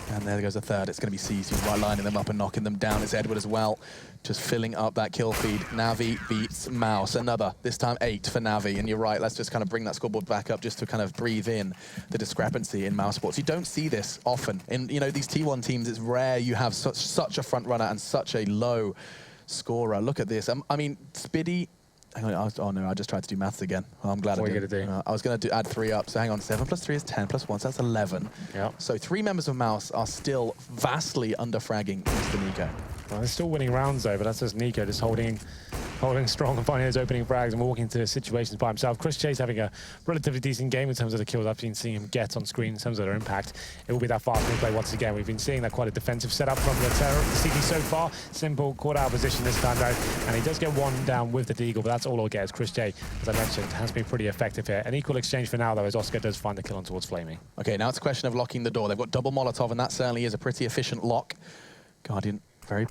And there goes a third. It's going to be Seas who's right lining them up and knocking them down. It's Edward as well, just filling up that kill feed. NaVi beats Mouse. Another, this time 8 for NaVi. And you're right, let's just kind of bring that scoreboard back up just to kind of breathe in the discrepancy in mousesports. You don't see this often. In these T1 teams, it's rare you have such a front runner and such a low scorer. Look at this. I mean, Spiddy. Hang on, oh no, I just tried to do maths again. Well, I'm glad I did. What are you going to do? I was going to add 3 up, so hang on, 7 plus 3 is 10, plus 1, so that's 11. Yep. So 3 members of Mouse are still vastly under-fragging Mr. Nico. Well, they're still winning rounds though, but that's just Nico just holding holding strong and finding those opening frags and walking into situations by himself. Chris J's having a relatively decent game in terms of the kills I've been seeing him get on screen, in terms of their impact. It will be that fast play once again. We've been seeing that quite a defensive setup from the CT so far. Simple, caught out of position this time though, and he does get one down with the deagle, but that's all he'll get as Chris J, as I mentioned, has been pretty effective here. An equal exchange for now though, as Oscar does find the kill on towards Flamey. Okay, now it's a question of locking the door. They've got double Molotov, and that certainly is a pretty efficient lock. Guardian very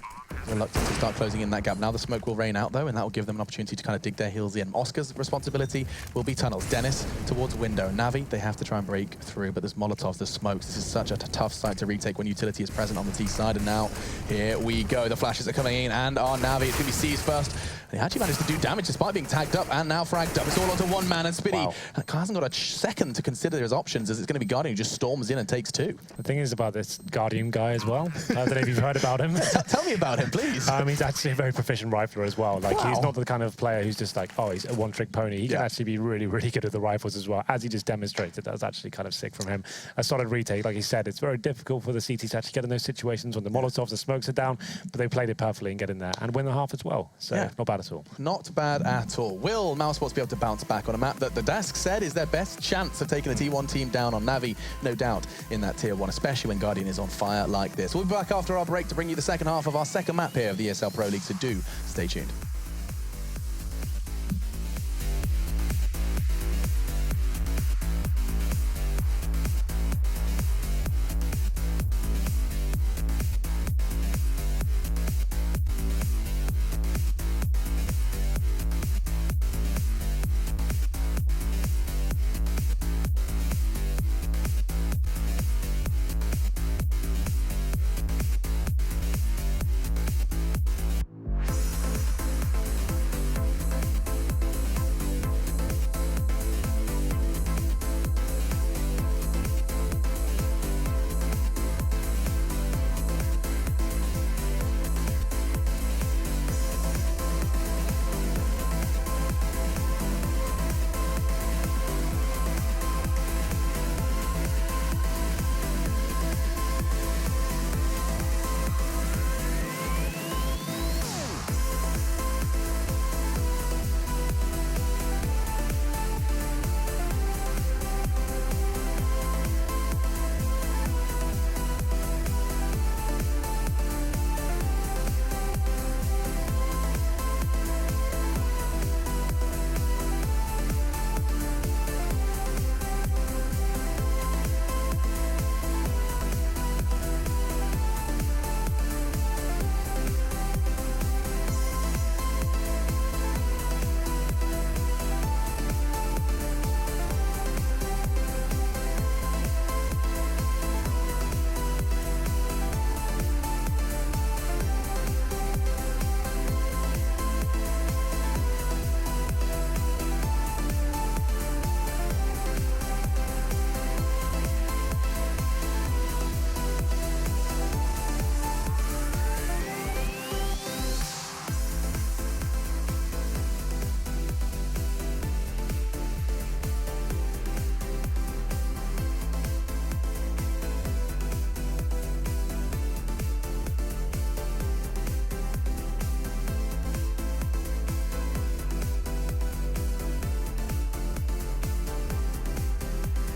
reluctant to start closing in that gap. Now the smoke will rain out, though, and that will give them an opportunity to kind of dig their heels in. Oscar's responsibility will be tunnels. Dennis towards window. NaVi, they have to try and break through, but there's Molotovs, there's smokes. This is such a tough site to retake when utility is present on the T side, and now here we go. The flashes are coming in, and on NaVi, it's going to be C's first. And he actually managed to do damage despite being tagged up and now fragged up. It's all onto one man, and Spitty hasn't got a second to consider his options, as it's going to be Guardian who just storms in and takes two. The thing is about this Guardian guy as well. I don't know if you've heard about him. Tell me about him, please. He's actually a very proficient rifler as well. Like, he's not the kind of player who's just like, oh, he's a one-trick pony. He can actually be really, really good at the rifles as well, as he just demonstrated. That's actually kind of sick from him. A solid retake, like he said. It's very difficult for the CT to actually get in those situations when the Molotovs, the smokes are down, but they played it perfectly and get in there and win the half as well. So not bad at all. Not bad at all. Will mousesports be able to bounce back on a map that the desk said is their best chance of taking a T1 team down on NaVi? No doubt in that tier 1, especially when Guardian is on fire like this. We'll be back after our break to bring you the second half of our second map here of the ESL Pro League, so do stay tuned.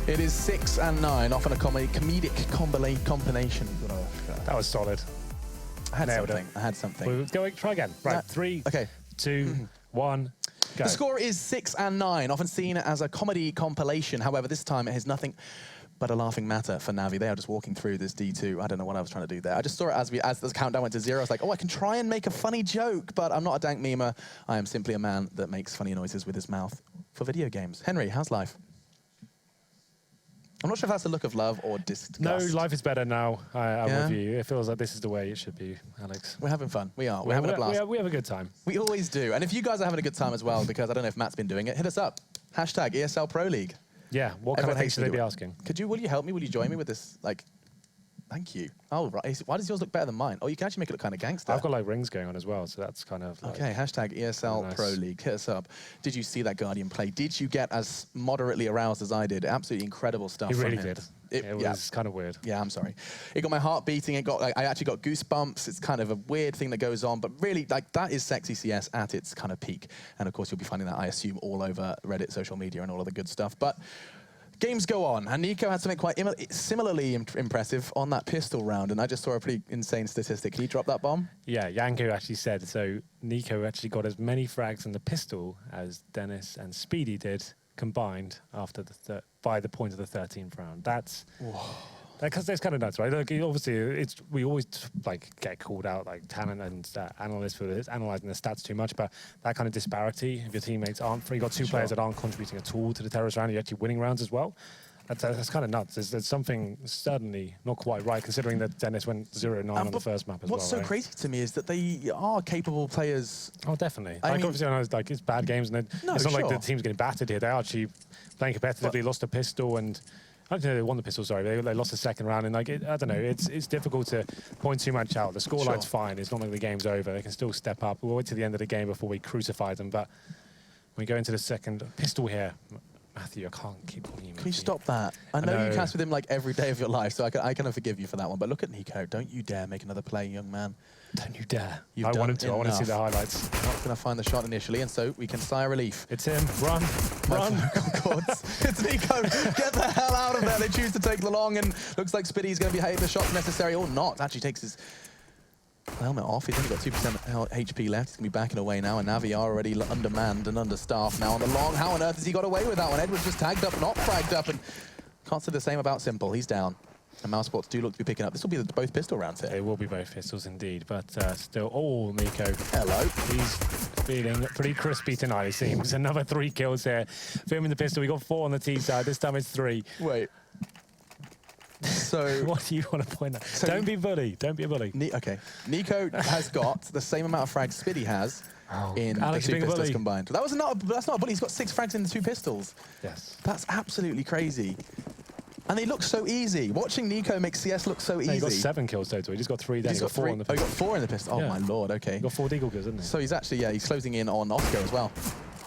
It is 6 and 9, often a comedic combination. That was solid. I had something. We'll go, try again. Right, 3, 2, 1, go. The score is 6 and 9, often seen as a comedy compilation. However, this time it has nothing but a laughing matter for NaVi. They are just walking through this D2. I don't know what I was trying to do there. I just saw it as the countdown went to 0. I was like, oh, I can try and make a funny joke, but I'm not a dank memer. I am simply a man that makes funny noises with his mouth for video games. Henry, how's life? I'm not sure if that's a look of love or disgust. No, life is better now. I'm with you. It feels like this is the way it should be, Alex. We're having fun. We are. We're having a blast. We have a good time. We always do. And if you guys are having a good time as well, because I don't know if Matt's been doing it, hit us up. Hashtag ESL Pro League. Yeah, what kind of things should they be asking? Will you help me? Will you join me with this, like, Thank you. Oh, right. Why does yours look better than mine? Oh, you can actually make it look kind of gangster. I've got like rings going on as well, so that's kind of like, okay, hashtag ESL nice. Pro League. Hit us up. Did you see that Guardian play? Did you get as moderately aroused as I did? Absolutely incredible stuff. He from really him. did. It was kind of weird. Yeah, I'm sorry. It got my heart beating. It got I actually got goosebumps. It's kind of a weird thing that goes on, but really, like, that is sexy CS at its kind of peak. And of course, you'll be finding that, I assume, all over Reddit, social media, and all of the good stuff. But games go on, and Nico had something quite similarly impressive on that pistol round, and I just saw a pretty insane statistic. Can you drop that bomb? Yeah, Yanko actually said, so Nico actually got as many frags in the pistol as Dennis and Speedy did combined after by the point of the 13th round. That's kind of nuts, right? Like, obviously, we always like get called out like talent and analysts for analysing the stats too much, but that kind of disparity, if your teammates aren't free, you got two players that aren't contributing at all to the terrorist round, you're actually winning rounds as well. That's kind of nuts. There's something certainly not quite right, considering that Dennis went 0-9 on the first map as well. What's so crazy to me is that they are capable players. Oh, definitely. I mean, obviously, I know it's bad games, and it's not like the team's getting battered here. They're actually playing competitively, lost a pistol, and I don't know, they won the pistol, sorry. They lost the second round, and like I don't know, it's difficult to point too much out. The scoreline's fine. It's not like the game's over. They can still step up. We'll wait to the end of the game before we crucify them, but when we go into the second pistol here, Matthew, I can't keep calling you Matthew. Can you stop that? I know you cast with him like every day of your life, so I can forgive you for that one. But look at Nico. Don't you dare make another play, young man. Don't you dare. I want to see the highlights. Not going to find the shot initially, and so we can sigh relief. It's him. Run. Run. It's Nico. Get the hell out of there. They choose to take the long, and looks like Spiddy's going to be hitting the shots necessary or not. Actually takes his helmet off. He's only got 2% HP left. He's going to be backing away now, and NaVi are already undermanned and understaffed now on the long. How on earth has he got away with that one? Edward's just tagged up, not fragged up, and can't say the same about Simple. He's down. And mousesports do look to be picking up. This will be both pistol rounds here. They will be both pistols indeed, but still, oh, Nico. Hello. He's feeling pretty crispy tonight, it seems. Another 3 kills here. Filming the pistol, we got 4 on the team side. This time it's 3. Wait. So what do you want to point out? So don't be a bully. Don't be a bully. Okay. Nico has got the same amount of frags Spiddy has in Alex the 2 pistols combined. That's not a bully. He's got 6 frags in the 2 pistols. Yes. That's absolutely crazy. And they look so easy. Watching Nico make CS look so easy. He got 7 kills total. He just got 3 then. He got 4 in the pistol. Oh, he got 4 in the pistol. Oh, my lord. Okay. He got 4 deagle kills, didn't he? So he's actually, he's closing in on Oscar as well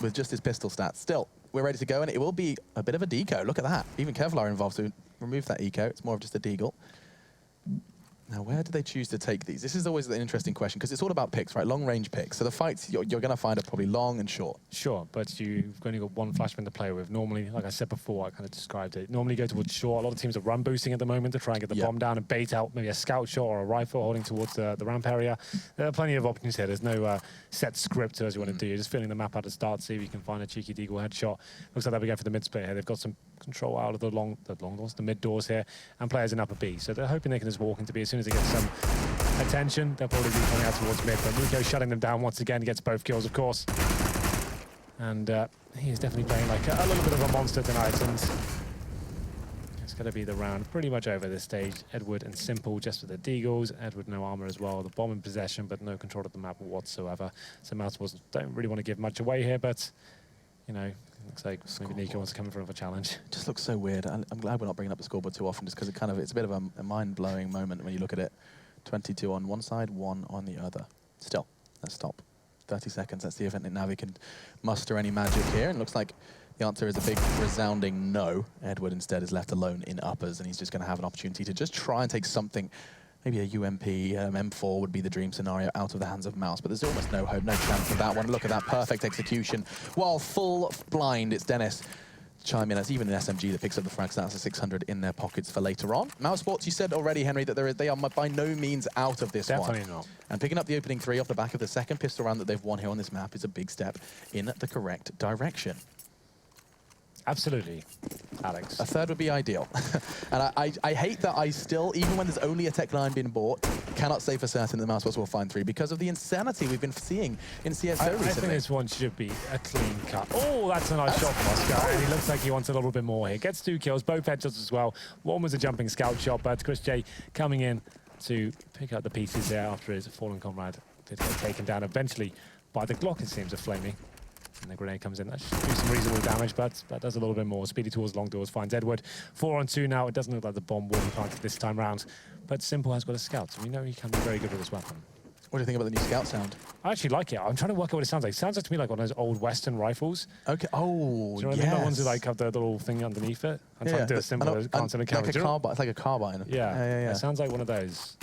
with just his pistol stats. Still, we're ready to go, and it will be a bit of a deco. Look at that. Even Kevlar involved to remove that eco. It's more of just a deagle. Now, where do they choose to take these? This is always an interesting question, because it's all about picks, right? Long-range picks. So the fights you're going to find are probably long and short. Sure, but you've only got one flashman to play with. Normally, like I said before, I kind of described it. Normally go towards short. A lot of teams are run boosting at the moment to try and get the bomb down and bait out maybe a scout shot or a rifle holding towards the ramp area. There are plenty of options here. There's no set script as you want to do. You're just filling the map out to start, see if you can find a cheeky deagle headshot. Looks like they'll be going for the mid split here. They've got some control out of the long doors, the mid doors here, and players in upper B. So they're hoping they can just walk into B. As soon as they get some attention, they'll probably be coming out towards mid. But Nico shutting them down once again, gets both kills, of course. And he is definitely playing like a little bit of a monster tonight. And it's going to be the round pretty much over this stage. Edward and Simple just with the deagles. Edward no armor as well. The bomb in possession, but no control of the map whatsoever. So mousesports don't really want to give much away here, but you know, looks like maybe Nico wants to come in for another challenge. It just looks so weird. I'm glad we're not bringing up the scoreboard too often, just because it's a bit of a mind-blowing moment when you look at it. 22 on one side, 1 on the other. Still, let's stop. 30 seconds. Let's see if NaVi can muster any magic here. And it looks like the answer is a big resounding no. Edward instead is left alone in uppers, and he's just going to have an opportunity to just try and take something. Maybe a UMP, M4 would be the dream scenario out of the hands of Mouse, but there's almost no hope, no chance of that one. Look at that perfect execution. While full blind, it's Dennis chime in. That's even an SMG that picks up the frags. That's a 600 in their pockets for later on. Mousesports, you said already, Henry, that they are by no means out of this one. Definitely not. And picking up the opening 3 off the back of the second pistol round that they've won here on this map is a big step in the correct direction. Absolutely, Alex. A third would be ideal. And I hate that I still, even when there's only a Tech 9 being bought, cannot say for certain that Mousesports will find 3 because of the insanity we've been seeing in CS:GO recently. I think this one should be a clean cut. Oh, that's a nice shot from Oscar, and he looks like he wants a little bit more here. Gets 2 kills, both headshots as well. One was a jumping scout shot, but Chris J coming in to pick up the pieces there after his fallen comrade did get taken down eventually by the Glock, it seems, of Flamey. And the grenade comes in. That should do some reasonable damage, but that does a little bit more. Speedy towards long doors finds Edward. 4-on-2 now. It doesn't look like the bomb will be planted this time round, but Simple has got a scout, so we know he can be very good with this weapon. What do you think about the new scout sound? I actually like it. I'm trying to work out what it sounds like. It sounds like to me like one of those old Western rifles. Okay. Oh, do you know yes. the ones that like have the little thing underneath it? I'm trying to do a symbol. Can't like a carbine. It's like a carbine. Yeah. It sounds like one of those.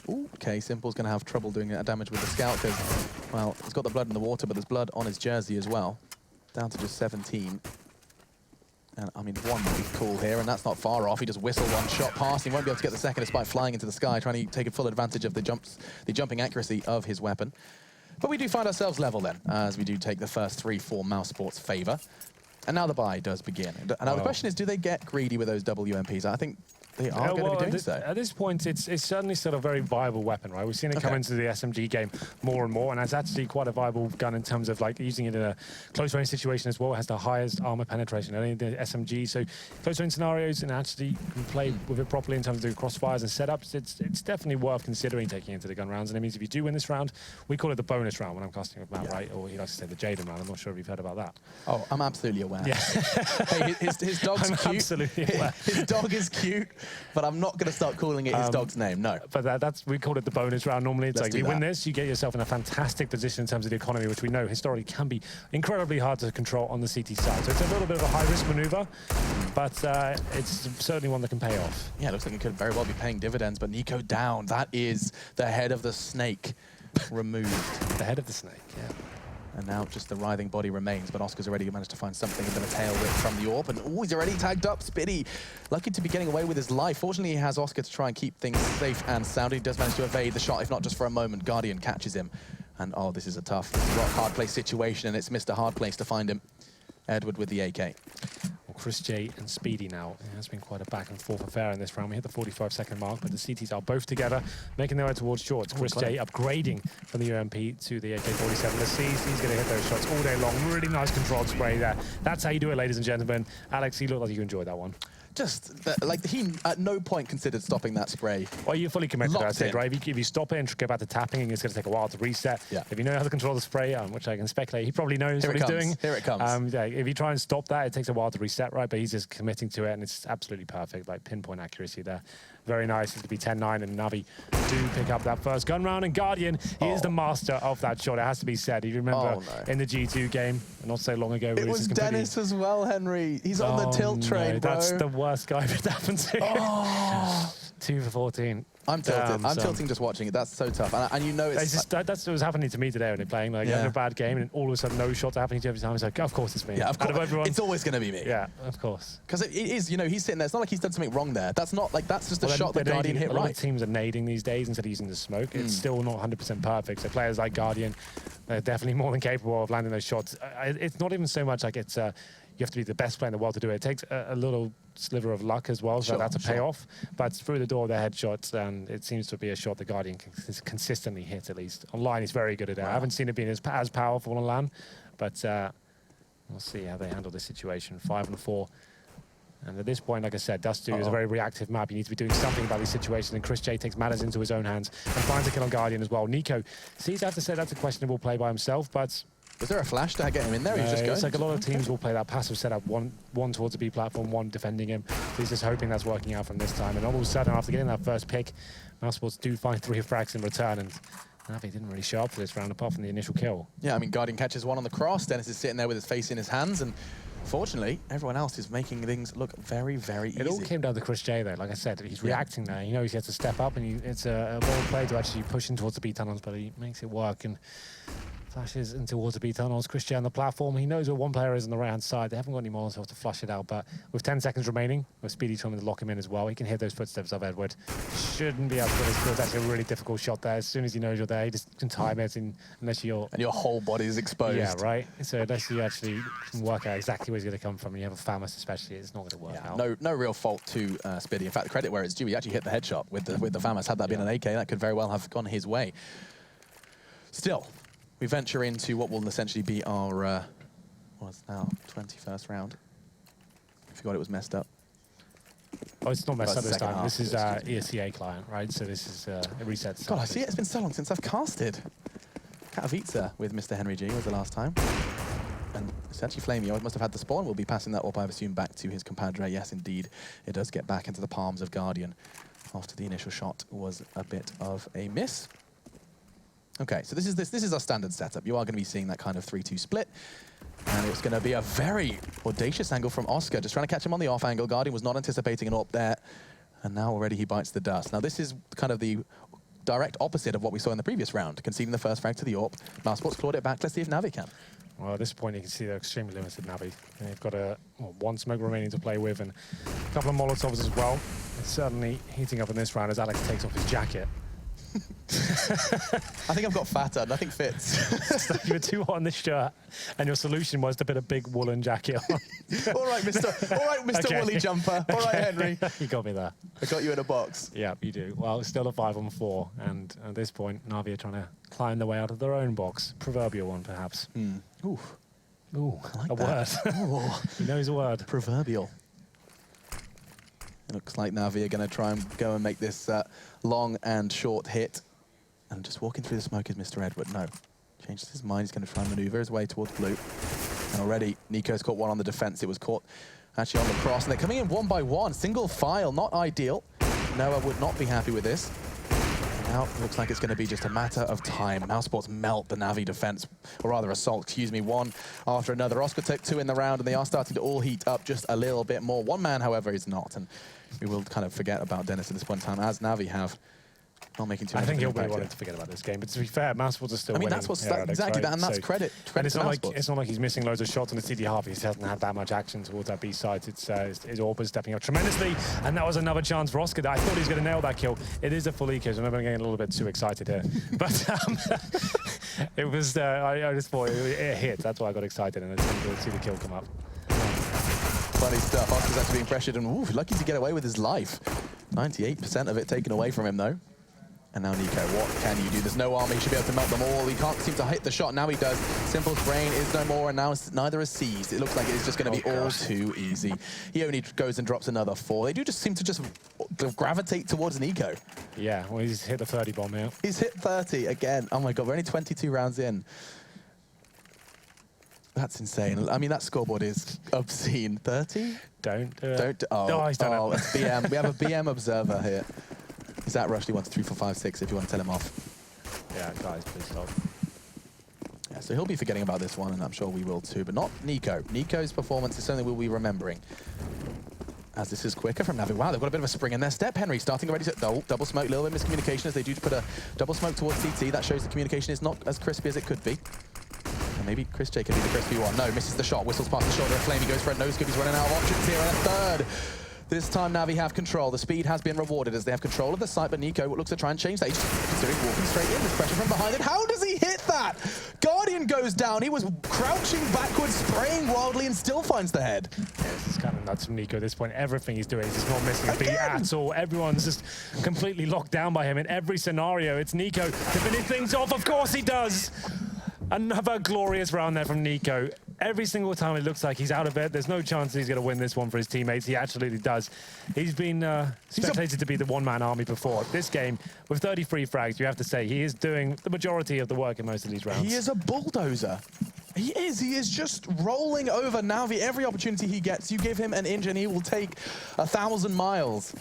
Ooh, okay, Simple's going to have trouble doing that damage with the scout because, well, he's got the blood in the water, but there's blood on his jersey as well. Down to just 17. And, I mean, one would be cool here, and that's not far off. He just whistled one shot past. He won't be able to get the second despite flying into the sky, trying to take full advantage of the jumping accuracy of his weapon. But we do find ourselves level then, as we do take the first 3 for mousesports' favor. And now the buy does begin. And now the question is, do they get greedy with those WMPs? I think they are going to be doing so. At this point, it's certainly still a very viable weapon, right? We've seen it come into the SMG game more and more, and it's actually quite a viable gun in terms of like using it in a close-range situation as well. It has the highest armor penetration in any of the SMG, so close-range scenarios and actually can play with it properly in terms of doing crossfires and setups. It's definitely worth considering taking into the gun rounds, and it means if you do win this round, we call it the bonus round when I'm casting with Matt, right? Or he likes to say the Jaden round. I'm not sure if you've heard about that. Oh, I'm absolutely aware. Yeah. Hey, his dog's cute. Absolutely aware. His dog is cute, but I'm not going to start calling it his dog's name, no. But that's we call it the bonus round. Normally it's Let's like you win this, you get yourself in a fantastic position in terms of the economy, which we know historically can be incredibly hard to control on the CT side. So it's a little bit of a high-risk maneuver, but it's certainly one that can pay off. Yeah, it looks like it could very well be paying dividends, but Nico down. That is the head of the snake removed. The head of the snake, yeah. And now just the writhing body remains, but Oscar's already managed to find something, a bit of tail whip from the AWP, and oh, he's already tagged up Spitty. Lucky to be getting away with his life. Fortunately, he has Oscar to try and keep things safe and sound. He does manage to evade the shot, if not just for a moment. Guardian catches him, and oh, this is a tough rock hard place situation, and it's Mr. Hard Place to find him. Edward with the AK. Well, Chris J and Speedy now. It has been quite a back and forth affair in this round. We hit the 45-second mark, but the CTs are both together, making their way towards shorts. Chris J upgrading from the UMP to the AK-47. Let's see, he's going to hit those shots all day long. Really nice controlled spray there. That's how you do it, ladies and gentlemen. Alex, you look like you enjoyed that one. Just, like, he at no point considered stopping that spray. Well, you're fully committed to that, right? If you stop it and go back to tapping, it's going to take a while to reset. Yeah. If you know how to control the spray, which I can speculate, he probably knows what he's doing. Here it comes. Yeah, if you try and stop that, it takes a while to reset, right? But he's just committing to it, and it's absolutely perfect, like pinpoint accuracy there. Very nice. It's to be 10-9, and NaVi do pick up that first gun round. And Guardian, he is the master of that shot. It has to be said. You remember in the G2 game, not so long ago, it was Dennis as well, Henry. He's on the tilt train, bro. That's the worst guy for that happened to. Oh. 2 for 14. I'm tilted. I'm tilting just watching it. That's so tough. And you know it's just, that's what was happening to me today when they're playing. Like, having a bad game, and all of a sudden no shots are happening to you every time. It's like, of course it's me. Yeah, of course. Out of everyone, it's always going to be me. Yeah, of course. Because it is, you know, he's sitting there. It's not like he's done something wrong there. That's not like, that's just a shot that Guardian hit right. A lot of teams are nading these days instead of using the smoke. It's still not 100% perfect. So players like Guardian, they're definitely more than capable of landing those shots. It's not even so much like it's you have to be the best player in the world to do it. It takes a little sliver of luck as well for that to pay off. But through the door, the headshots, and it seems to be a shot the Guardian can consistently hit, at least. Online, he's very good at it. Wow. I haven't seen it being as powerful on LAN, but we'll see how they handle this situation. 5 and 4. And at this point, like I said, Dust2 is a very reactive map. You need to be doing something about these situations. And Chris J takes matters into his own hands and finds a kill on Guardian as well. Nico sees, I have to say, that's a questionable play by himself, but... Was there a flash to get him in there? He's just going. It's like a lot of teams will play that passive setup, one towards the B platform, one defending him. So he's just hoping that's working out from this time. And all of a sudden, after getting that first pick, mousesports do find 3 frags in return. And NaVi didn't really show up for this round apart from the initial kill. Yeah, I mean, Guardian catches one on the cross. Dennis is sitting there with his face in his hands. And fortunately, everyone else is making things look very, very easy. It all came down to Chris J, though. Like I said, he's reacting there. He knows he has to step up, and it's a bold play to actually push in towards the B tunnels, but he makes it work. And flashes in towards the B tunnels. Chris J on the platform. He knows where one player is on the right-hand side. They haven't got any more, so have to flush it out. But with 10 seconds remaining, with Speedy trying to lock him in as well, he can hear those footsteps of Edward. Shouldn't be able to get his skills. That's a really difficult shot there. As soon as he knows you're there, he just can time it unless you're... And your whole body is exposed. Yeah, right? So unless you actually can work out exactly where he's going to come from, and you have a FAMAS especially, it's not going to work out. No real fault to Speedy. In fact, credit where it's due. He actually hit the headshot with the FAMAS. Had that been an AK, that could very well have gone his way. Still, we venture into what will essentially be our, what's now, 21st round. I forgot it was messed up. Oh, it's not messed up this time. This is ESCA client, right? So this is it resets. God, I see it. It's been so long since I've casted. Katowice with Mr. Henry G was the last time. Essentially, Flamey must have had the spawn. We'll be passing that up, I assume, back to his compadre. Yes, indeed, it does get back into the palms of Guardian after the initial shot was a bit of a miss. Okay, so this is our standard setup. You are going to be seeing that kind of 3-2 split. And it's going to be a very audacious angle from Oscar, just trying to catch him on the off angle. Guardian was not anticipating an AWP there. And now already he bites the dust. Now this is kind of the direct opposite of what we saw in the previous round, conceding the first frag to the AWP. mousesports clawed it back. Let's see if NaVi can. Well, at this point, you can see they're extremely limited, NaVi. And they've got one smoke remaining to play with and a couple of Molotovs as well. It's certainly heating up in this round as Alex takes off his jacket. I think I've got fatter. Nothing fits. You were too hot on this shirt, and your solution was to put a big woolen jacket on. All right, Mr. Okay. Woolly Jumper. All right, Henry. You got me there. I got you in a box. Yeah, you do. Well, it's still a 5-on-4, and at this point, NaVi are trying to climb their way out of their own box. Proverbial one, perhaps. Ooh. Ooh, I like a that. word. He knows a word. Proverbial. It looks like NaVi are going to try and go and make this long and short hit. And just walking through the smoke is Mr. Edward. No. Changes his mind. He's going to try and maneuver his way towards blue. And already, Nico's caught one on the defense. It was caught actually on the cross. And they're coming in one by one. Single file, not ideal. Noah would not be happy with this. Now it looks like it's going to be just a matter of time. mousesports melt the NaVi defense, or rather assault, excuse me, one after another. Oscar took 2 in the round, and they are starting to all heat up just a little bit more. One man, however, is not, and we will kind of forget about Dennis at this point in time, as NaVi have. Not making too much. I think he'll be wanting to forget about this game, but to be fair, mousesports are still winning. That's what's exactly that, and that's credit and it's to it's not like he's missing loads of shots on the CD half. He hasn't had that much action towards that B side. It's AWP stepping up tremendously, and that was another chance for Oscar. I thought he was going to nail that kill. It is a full eco, so I'm getting a little bit too excited here. But it was. I just thought it hit. That's why I got excited, and it's good to see the kill come up. Funny stuff. Oscar's actually being pressured, and lucky to get away with his life. 98% of it taken away from him, though. And now Nico, what can you do? There's no army, he should be able to melt them all. He can't seem to hit the shot, now he does. Simple's brain is no more, and now neither is seized. It looks like it's just going to be all too easy. He only goes and drops another 4. They do just seem to just gravitate towards Nico. Yeah, well, he's hit the 30 bomb here. He's hit 30 again. Oh my God, we're only 22 rounds in. That's insane. I mean, that scoreboard is obscene. 30? Don't do it. Don't. Oh, he's done it. It's BM. We have a BM observer here. Is that Rushley 1, 2, 3, 4, 5, 6 if you want to tell him off? Yeah, guys, please stop. Yeah, so he'll be forgetting about this one, and I'm sure we will too, but not Nico. Nico's performance is something we'll be remembering. As this is quicker from NaVi. Wow, they've got a bit of a spring in their step. Henry starting already to double smoke, little bit of miscommunication as they do put a double smoke towards CT. That shows the communication is not as crispy as it could be. And maybe Chris J can be the crispy one. No, misses the shot, whistles past the shoulder of Flame. He goes for a no-scope. He's running out of options here, and a third. This time NaVi have control. The speed has been rewarded as they have control of the site, but Nico looks to try and change that. He's considering walking straight in. There's pressure from behind it. How does he hit that? Guardian goes down. He was crouching backwards, spraying wildly, and still finds the head. Yeah, this is kind of nuts from Nico at this point. Everything he's doing is just not missing a beat at all. Everyone's just completely locked down by him in every scenario. It's Nico to finish things off. Of course he does. Another glorious round there from Nico. Every single time it looks like he's out of it. There's no chance he's going to win this one for his teammates. He absolutely does. He's been speculated to be the one-man army before. This game, with 33 frags, you have to say he is doing the majority of the work in most of these rounds. He is a bulldozer. He is just rolling over NaVi every opportunity he gets. You give him an inch and he will take 1,000 miles.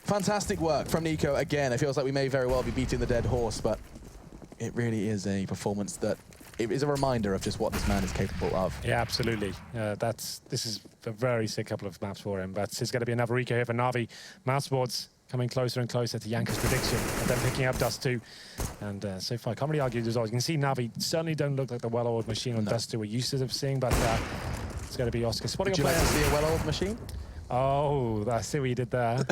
Fantastic work from Nico again. It feels like we may very well be beating the dead horse, but it really is a performance that it is a reminder of just what this man is capable of. Yeah, absolutely. This is a very sick couple of maps for him, but it's going to be another eco here for NaVi. mousesports coming closer and closer to Yanka's prediction, and then picking up Dust2. And so far, I can't really argue the results. You can see NaVi certainly don't look like the well-oiled machine on Dust2 we're used to seeing, but it's going to be Oscar spotting Would you like to see a well-oiled machine? Oh, I see what you did there.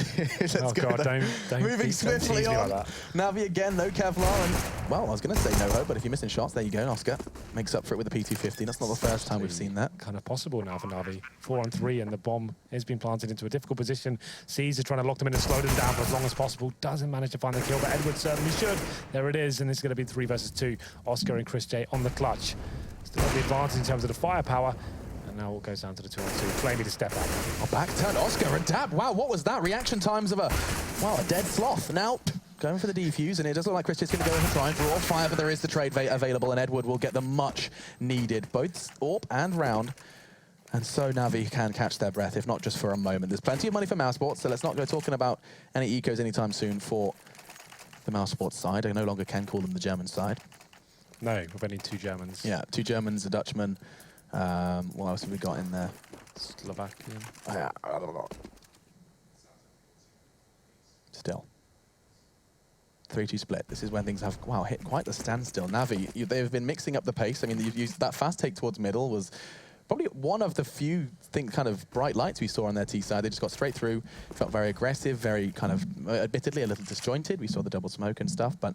Oh, God, don't moving swiftly on. Like NaVi again, no Kevlar. And, well, I was going to say no hope, but if you're missing shots, there you go. Oscar makes up for it with the P250. That's not the first time we've seen that. Kind of possible now for NaVi. 4-on-3, and the bomb has been planted into a difficult position. Caesar trying to lock them in and slow them down for as long as possible. Doesn't manage to find the kill, but Edward certainly should. There it is, and it's going to be 3 versus 2. Oscar and Chris J on the clutch. Still got the advantage in terms of the firepower. Now it goes down to the 2-on-2. Flamey to step up. Oh, back turn, Oscar and tap. Wow, what was that? Reaction times of a dead sloth. Now going for the defuse, and it does look like Christian's going to go in and try and draw fire, but there is the trade available, and Edward will get the much needed, both AWP and round. And so NaVi can catch their breath, if not just for a moment. There's plenty of money for mousesports, so let's not go talking about any ecos anytime soon for the mousesports side. I no longer can call them the German side. No, we've only 2 Germans. Yeah, 2 Germans, a Dutchman. What else have we got in there? Slovakian. I don't know. Still. 3-2 split. This is when things have, wow, hit quite the standstill. NaVi, they've been mixing up the pace. I mean, you've used that fast take towards middle was probably one of the few kind of bright lights we saw on their T side. They just got straight through, felt very aggressive, very kind of, admittedly, a little disjointed. We saw the double smoke and stuff, but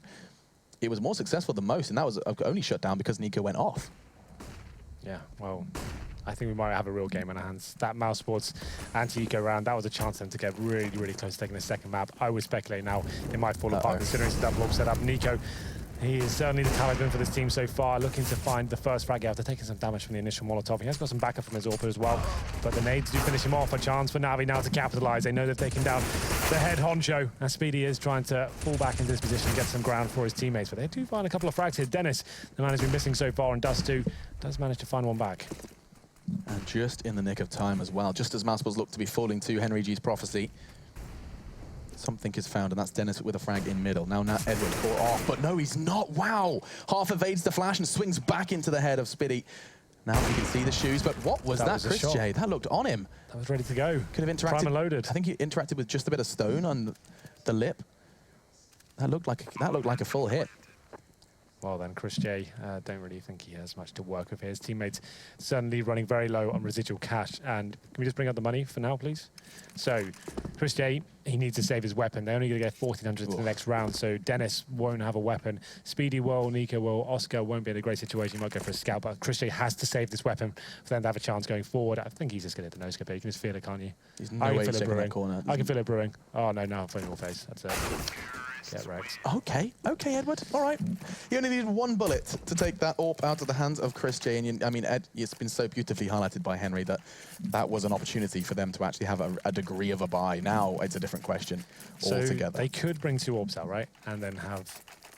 it was more successful than most, and that was only shut down because Nico went off. Yeah, well, I think we might have a real game on our hands. That mousesports anti-eco round, that was a chance for them to get really, really close to taking the second map. I would speculate now it might fall apart considering it's a double up setup. Nico, he is certainly the talisman for this team so far, looking to find the first frag after taking some damage from the initial Molotov. He has got some backup from his AWP as well, but the nades do finish him off. A chance for NaVi now to capitalize. They know they've taken down the head honcho, and Speedy is trying to fall back into this position and get some ground for his teammates, but they do find a couple of frags here. Dennis, the man who's been missing so far, and Dust2 does manage to find one back. And just in the nick of time as well, just as mousesports look to be falling to Henry G's prophecy, something is found, and that's Dennis with a frag in middle. Now Edward caught off, but no, he's not. Wow! Half evades the flash and swings back into the head of Spiddy. Now you can see the shoes, but what was that, Chris J? That looked on him. That was ready to go. Could have interacted. Prime and loaded. I think he interacted with just a bit of stone on the lip. That looked like a full hit. Well then, Chris J, don't really think he has much to work with here. His teammates certainly running very low on residual cash. And can we just bring up the money for now, please? So, Chris J, he needs to save his weapon. They're only going to get 1,400 to the next round, so Dennis won't have a weapon. Speedy will, Nico will, Oscar won't be in a great situation. He might go for a scout, but Chris J has to save this weapon for them to have a chance going forward. I think he's just going to hit the no-scope. You can just feel it, can't you? There's no way he's checking that corner. I can feel it brewing. Oh, no, now I'm putting your face. That's it. Get wrecked. Okay, Edward. All right. You only needed 1 bullet to take that AWP out of the hands of Chris J. And I mean, Ed, it's been so beautifully highlighted by Henry that that was an opportunity for them to actually have a degree of a buy. Now it's a different question altogether. They could bring 2 AWPs out, right? And then have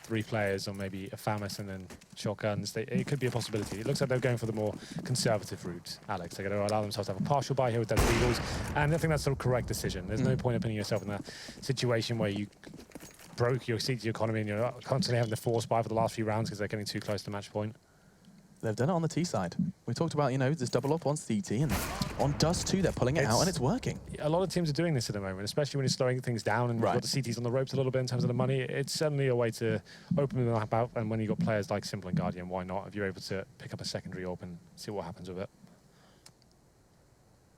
3 players or maybe a FAMAS and then shotguns. It could be a possibility. It looks like they're going for the more conservative route, Alex. They're going to allow themselves to have a partial buy here with Desert Eagles. And I think that's the correct decision. There's no point in putting yourself in that situation where you broke your CT economy and you're constantly having to force buy for the last few rounds because they're getting too close to match point. They've done it on the T side. We talked about, you know, this double up on CT, and on Dust2, they're pulling it out, and it's working. A lot of teams are doing this at the moment, especially when you're slowing things down and you've got the CTs on the ropes a little bit in terms of the money. It's certainly a way to open the map out, and when you've got players like Simple and Guardian, why not? If you're able to pick up a secondary AWP and see what happens with it.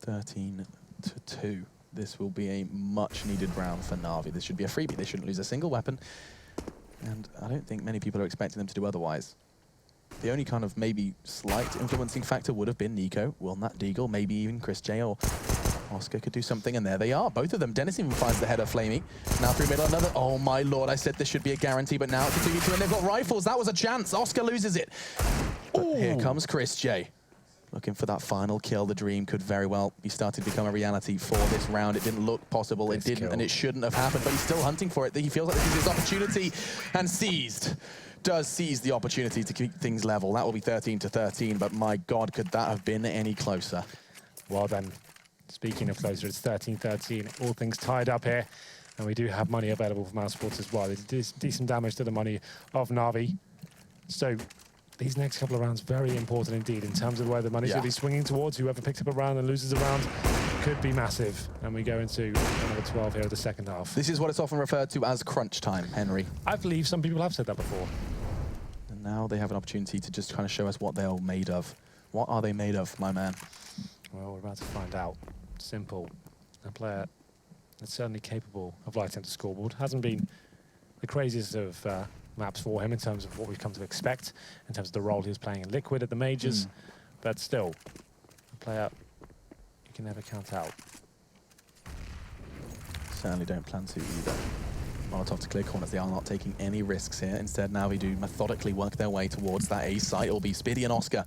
13-2. This will be a much-needed round for NaVi. This should be a freebie. They shouldn't lose a single weapon, and I don't think many people are expecting them to do otherwise. The only kind of maybe slight influencing factor would have been Nico, Wilnat, Deagle, maybe even Chris J or Oscar could do something, and there they are, both of them. Dennis even finds the header Flamey. Now through middle, another. Oh my lord, I said this should be a guarantee, but now it's a 2v2, and they've got rifles. That was a chance. Oscar loses it. But here comes Chris J. Looking for that final kill. The dream could very well be starting to become a reality for this round. It didn't look possible. It didn't, and it shouldn't have happened, but he's still hunting for it. He feels like this is his opportunity, and does seize the opportunity to keep things level. That will be 13-13, but my God, could that have been any closer? Well then, speaking of closer, it's 13-13. All things tied up here, and we do have money available for mousesports as well. There's decent damage to the money of NaVi. So these next couple of rounds, very important indeed in terms of where the money's going to be swinging towards. Whoever picks up a round and loses a round could be massive. And we go into number 12 here at the second half. This is what it's often referred to as crunch time, Henry. I believe some people have said that before. And now they have an opportunity to just kind of show us what they're made of. What are they made of, my man? Well, we're about to find out. Simple. A player that's certainly capable of lighting up the scoreboard. Hasn't been the craziest of maps for him in terms of what we've come to expect, in terms of the role he was playing in Liquid at the majors. But still, a player you can never count out. Certainly don't plan to either. Molotov to clear corners. They are not taking any risks here. Instead, now we do methodically work their way towards that A site. It'll be Spiddy and Oscar,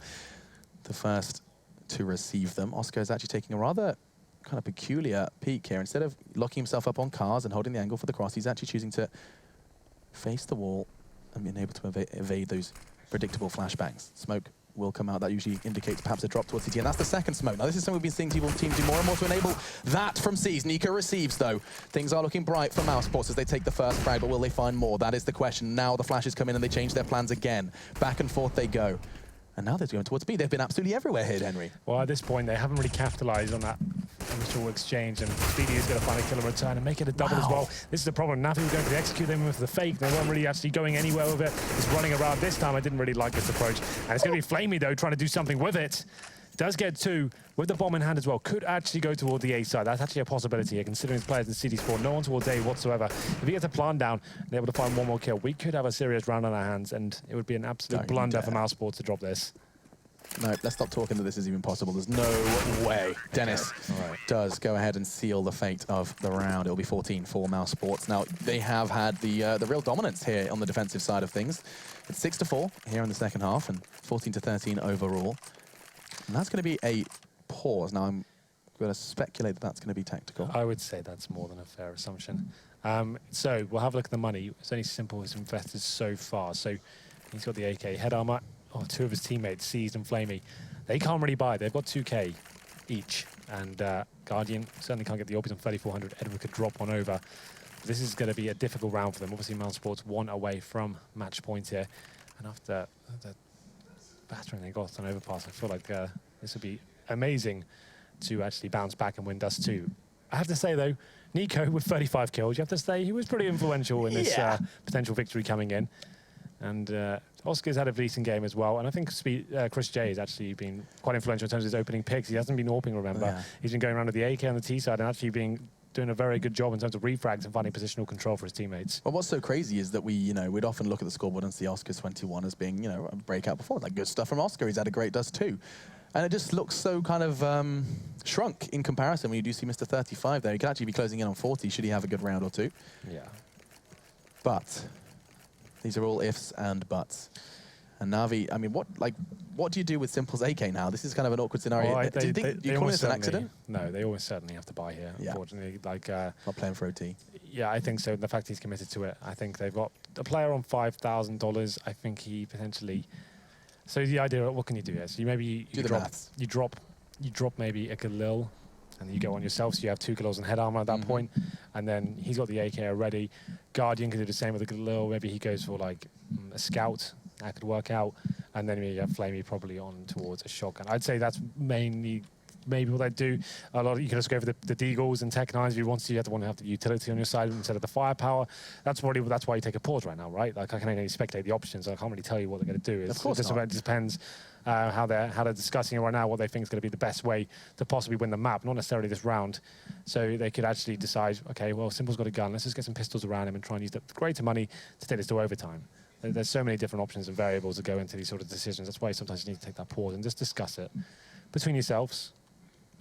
the first to receive them. Oscar is actually taking a rather kind of peculiar peek here. Instead of locking himself up on cars and holding the angle for the cross, he's actually choosing to face the wall and being able to evade those predictable flashbangs. Smoke will come out. That usually indicates perhaps a drop towards CT, and that's the second smoke. Now, this is something we've been seeing teams do more and more to enable that from C's. Nico receives, though. Things are looking bright for mousesports as they take the first frag, but will they find more? That is the question. Now the flashes come in and they change their plans again. Back and forth they go. And now they're going towards B. They've been absolutely everywhere here, Henry. Well, at this point, they haven't really capitalized on that initial exchange, and Speedy is going to find a kill and return and make it a double as well. This is the problem. NaVi were going to execute them with the fake. They weren't really actually going anywhere with it. It's running around. This time, I didn't really like this approach. And it's going to be Flamey, though, trying to do something with it. Does get 2 with the bomb in hand as well. Could actually go toward the A side. That's actually a possibility here, considering his players in City Sport. No one towards A whatsoever. If he gets a plant down and able to find one more kill, we could have a serious round on our hands, and it would be an absolute blunder for mousesports to drop this. No, let's stop talking that this is even possible. There's no way. Dennis does go ahead and seal the fate of the round. It'll be 14 for mousesports. Now, they have had the real dominance here on the defensive side of things. It's 6-4 here in the second half and 14-13 overall. And that's going to be a pause. Now, I'm going to speculate that that's going to be tactical. I would say that's more than a fair assumption. So we'll have a look at the money. It's only Simple has invested so far. So he's got the AK head armor. Oh, 2 of his teammates, Seized and Flamey. They can't really buy. They've got 2K each. And Guardian certainly can't get the Orbies on 3,400. Edward could drop one over. This is going to be a difficult round for them. Obviously, mousesports 1 away from match point here. And after the battering they got on overpass, I feel like this would be amazing to actually bounce back and win Dust2. I have to say, though, Nico with 35 kills, you have to say he was pretty influential in this potential victory coming in. And Oscar's had a decent game as well. And I think Chris J has actually been quite influential in terms of his opening picks. He hasn't been AWPing, remember. Yeah. He's been going around with the AK on the T side and actually doing a very good job in terms of refrags and finding positional control for his teammates. Well, what's so crazy is that we'd often look at the scoreboard and see Oscar's 21 as being, a breakout performance. Like, good stuff from Oscar. He's had a great Dust2. And it just looks so kind of shrunk in comparison when you do see Mr. 35 there. He could actually be closing in on 40 should he have a good round or 2. Yeah. But these are all ifs and buts. And NaVi, I mean, what do you do with Simple's AK now? This is kind of an awkward scenario. Well, do you call this an accident? No, they almost certainly have to buy here, unfortunately. Not playing for OT. Yeah, I think so. The fact he's committed to it, I think they've got a player on $5,000. I think he potentially... So the idea, what can you do here? So you drop maybe a Galil, and you go on yourself, so you have 2 Galils and head armor at that point, and then he's got the AK already. Guardian can do the same with a Galil. Maybe he goes for like a scout. That could work out, and then you have Flamey probably on towards a shotgun. I'd say that's mainly maybe what they do. A lot of, you can just go for the Deagles and Tech 9s if you want to. You have to want to have the utility on your side instead of the firepower. That's why you take a pause right now, right? Like, I can only speculate the options. I can't really tell you what they're going to do. Of course not. It depends how they're discussing it right now, what they think is going to be the best way to possibly win the map, not necessarily this round. So they could actually decide, okay, well, Simple's got a gun. Let's just get some pistols around him and try and use the greater money to take this to overtime. There's so many different options and variables that go into these sort of decisions. That's why sometimes you need to take that pause and just discuss it between yourselves.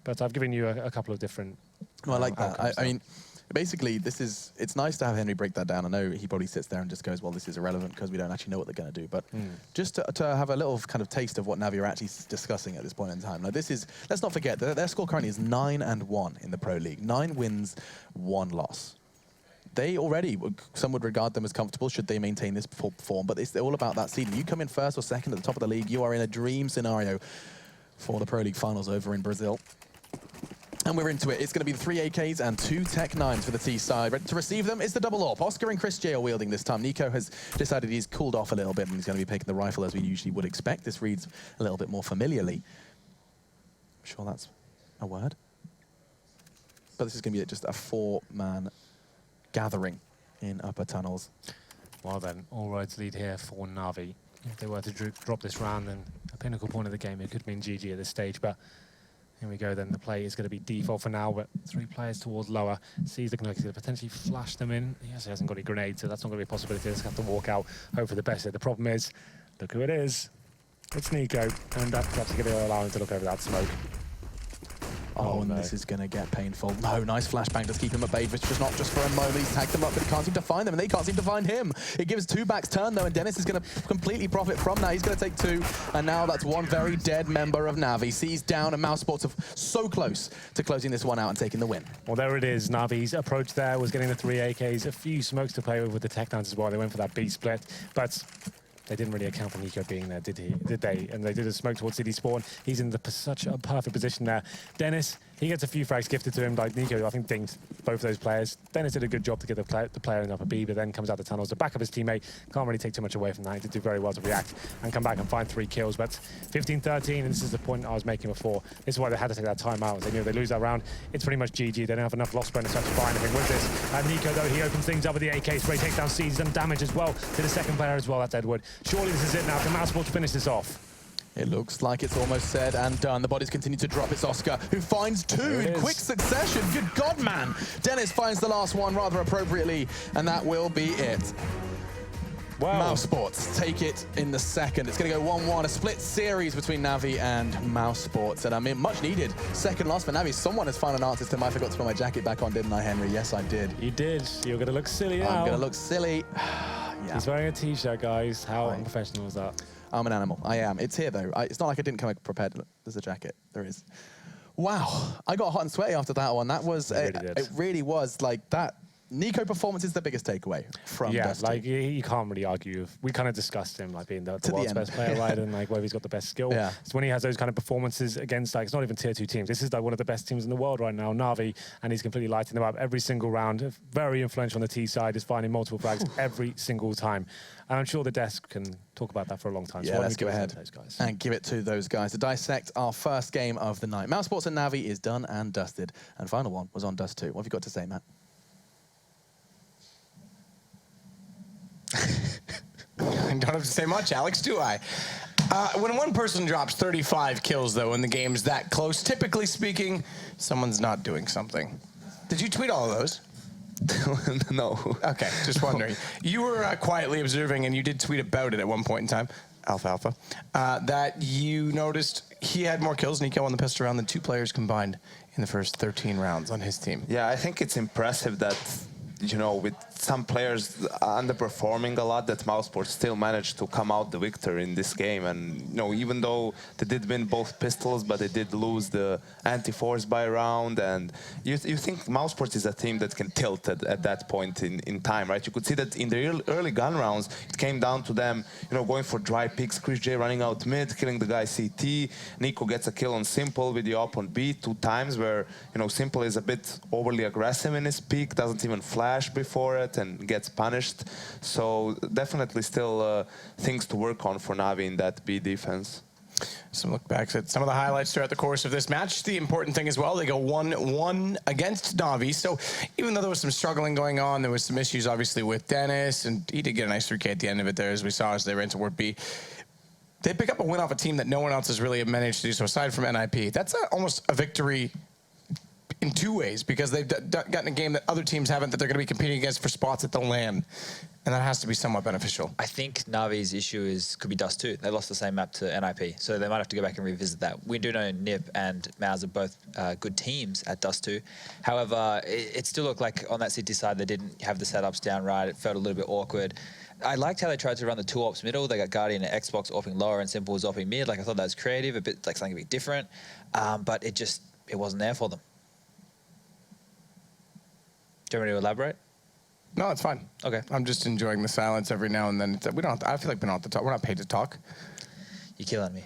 But I've given you a couple of different... Well, I like that. I mean, basically, it's nice to have Henry break that down. I know he probably sits there and just goes, well, this is irrelevant because we don't actually know what they're going to do. But just to have a little kind of taste of what NaVi are actually discussing at this point in time. Now, let's not forget, their score currently is 9-1 in the Pro League. 9 wins, 1 loss. They already, some would regard them as comfortable should they maintain this form, but it's all about that seeding. You come in first or second at the top of the league, you are in a dream scenario for the Pro League finals over in Brazil. And we're into it. It's going to be the 3 AKs and 2 Tech 9s for the T side. Ready to receive them is the double AWP. Oscar and Chris J are wielding this time. Nico has decided he's cooled off a little bit and he's going to be picking the rifle as we usually would expect. This reads a little bit more familiarly. I'm sure that's a word. But this is going to be just a 4-man gathering in upper tunnels. Well then, all roads lead here for NaVi. If they were to drop this round, then a pinnacle point of the game, it could mean GG at this stage, but here we go then. The play is going to be default for now, but 3 players towards lower. Sees the Canucks, going to potentially flash them in. He also hasn't got any grenades, so that's not going to be a possibility. They just have to walk out, hope for the best. The problem is, look who it is. It's Nico, and that's actually going to allow him to look over that smoke. Oh, and no. this is going to get painful. No, nice flashbang. Does keep him at bay. It's just not just for a moment. He's tagged them up, but he can't seem to find them, and they can't seem to find him. It gives 2-back's turn, though, and Dennis is going to completely profit from that. He's going to take 2, and now that's one very dead member of NaVi. Sees down, and mousesports are so close to closing this one out and taking the win. Well, there it is. NaVi's approach there was getting the 3 AKs, a few smokes to play with the tech downs as well. They went for that B split, but they didn't really account for Nico being there, did they? And they did a smoke towards City Spawn. He's in such a perfect position there. Dennis, he gets a few frags gifted to him. Like Nico, I think, dinged both of those players. Dennis did a good job to get the player in upper B, but then comes out the tunnels to back up his teammate. Can't really take too much away from that. He did do very well to react and come back and find 3 kills. But 15-13, and this is the point I was making before. This is why they had to take that time out. They knew if they lose that round, it's pretty much GG. They don't have enough loss bonus to buy anything with this. And Nico, though, he opens things up with the AK. Spray takes down Seeds, done damage as well to the second player as well. That's Edward. Surely this is it now. Can mousesports finish this off? It looks like it's almost said and done. The bodies continue to drop. It's Oscar who finds 2 in quick succession. Good God, man. Dennis finds the last one rather appropriately, and that will be it. Wow. mousesports take it in the second. It's going to go 1-1, a split series between NaVi and mousesports. And I mean, much needed second loss for NaVi. Someone has found an answer to I forgot to put my jacket back on, didn't I, Henry? Yes, I did. You did. You're going to look silly now. I'm going to look silly. Yeah. He's wearing a t-shirt, guys. How unprofessional is that? I'm an animal. I am. It's here, though. It's not like I didn't come prepared. Look, there's a jacket. There is. Wow. I got hot and sweaty after that one. That was, it really was like that. Nico performance is the biggest takeaway from Dust2. Like you can't really argue. We kind of discussed him like being the world's best player, right? And like whether he's got the best skill. Yeah. So when he has those kind of performances against, like, it's not even tier 2 teams. This is like one of the best teams in the world right now, NaVi, and he's completely lighting them up every single round. Very influential on the T side, is finding multiple frags every single time. And I'm sure the desk can talk about that for a long time. Yeah, so let's go ahead those guys and give it to those guys to dissect our first game of the night. mousesports and NaVi is done and dusted. And final one was on Dust2. What have you got to say, Matt? I don't have to say much, Alex, do I? When one person drops 35 kills, though, in the game's that close, typically speaking, someone's not doing something. Did you tweet all of those? No. Okay, just wondering. You were quietly observing, and you did tweet about it at one point in time, Alpha, that you noticed he had more kills, Nico, on the pistol round than 2 players combined in the first 13 rounds on his team. Yeah, I think it's impressive that, you know, with some players underperforming a lot, that mousesports still managed to come out the victor in this game. And, you know, even though they did win both pistols, but they did lose the anti-force by a round. And you think mousesports is a team that can tilt at that point in time, right? You could see that in the early gun rounds, it came down to them, you know, going for dry picks. Chris J running out mid, killing the guy CT. Nico gets a kill on Simple with the op on B 2 times, where, you know, Simple is a bit overly aggressive in his peak, doesn't even flash before it, and gets punished. So definitely still things to work on for NaVi in that B defense. Some look backs at some of the highlights throughout the course of this match. The important thing as well, they go 1-1 against NaVi. So even though there was some struggling going on, there was some issues obviously with Dennis, and he did get a nice 3K at the end of it there, as we saw as they ran toward B. They pick up a win off a team that no one else has really managed to do so, aside from NIP. That's almost a victory in 2 ways, because they've gotten a game that other teams haven't, that they're going to be competing against for spots at the LAN, and that has to be somewhat beneficial. I think Navi's issue could be Dust2. They lost the same map to NIP, so they might have to go back and revisit that. We do know Nip and Mouse are both good teams at Dust2. However, it still looked like on that City side they didn't have the setups down right. It felt a little bit awkward. I liked how they tried to run the 2 ops middle. They got Guardian and Xbox opping lower and Simple was opping mid. Like, I thought that was creative, a bit like something a bit different, but it wasn't there for them. Do you want me to elaborate? No, it's fine. Okay. I'm just enjoying the silence every now and then. I feel like we don't have to talk. We're not paid to talk. You're killing me.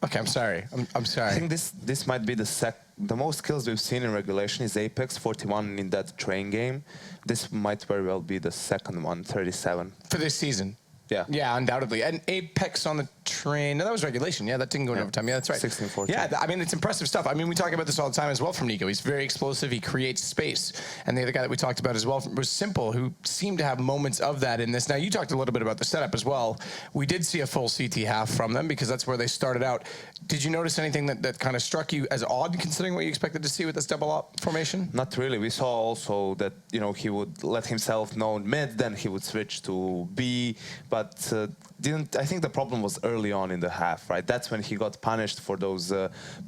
Okay, I'm sorry. I'm sorry. I think this might be the most kills we've seen in regulation is Apex, 41 in that train game. This might very well be the second one, 37. For this season? Yeah. Yeah, undoubtedly. And Apex on the train. No, that was regulation. Yeah, that didn't go in overtime. Yeah, that's right. 16-14. Yeah, I mean, it's impressive stuff. I mean, we talk about this all the time as well from Nico. He's very explosive. He creates space. And the other guy that we talked about as well was Simple, who seemed to have moments of that in this. Now, you talked a little bit about the setup as well. We did see a full CT half from them because that's where they started out. Did you notice anything that kind of struck you as odd, considering what you expected to see with this double op formation? Not really. We saw also that, you know, he would let himself know mid, then he would switch to B, but didn't. I think the problem was early on in the half, right? That's when he got punished for those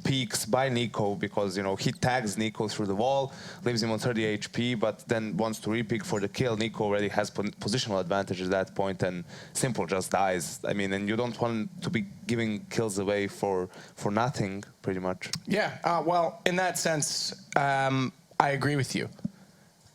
peaks by Nico, because he tags Nico through the wall, leaves him on 30 HP, but then wants to repick for the kill. Nico already has positional advantage at that point, and Simple just dies. I mean, and you don't want to be giving kills away for nothing, pretty much. Yeah. Well, in that sense, I agree with you.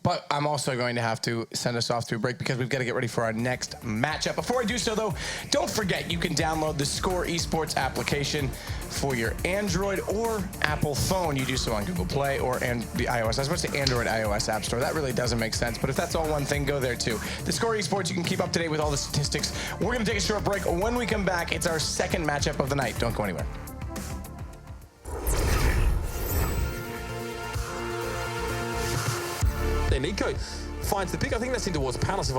But I'm also going to have to send us off to a break because we've got to get ready for our next matchup. Before I do so, though, don't forget you can download the Score Esports application for your Android or Apple phone. You do so on Google Play or the iOS. I was supposed to say Android iOS App Store. That really doesn't make sense. But if that's all one thing, go there too. The Score Esports, you can keep up to date with all the statistics. We're going to take a short break. When we come back, it's our second matchup of the night. Don't go anywhere. Nico finds the pick. I think that's in towards Palace.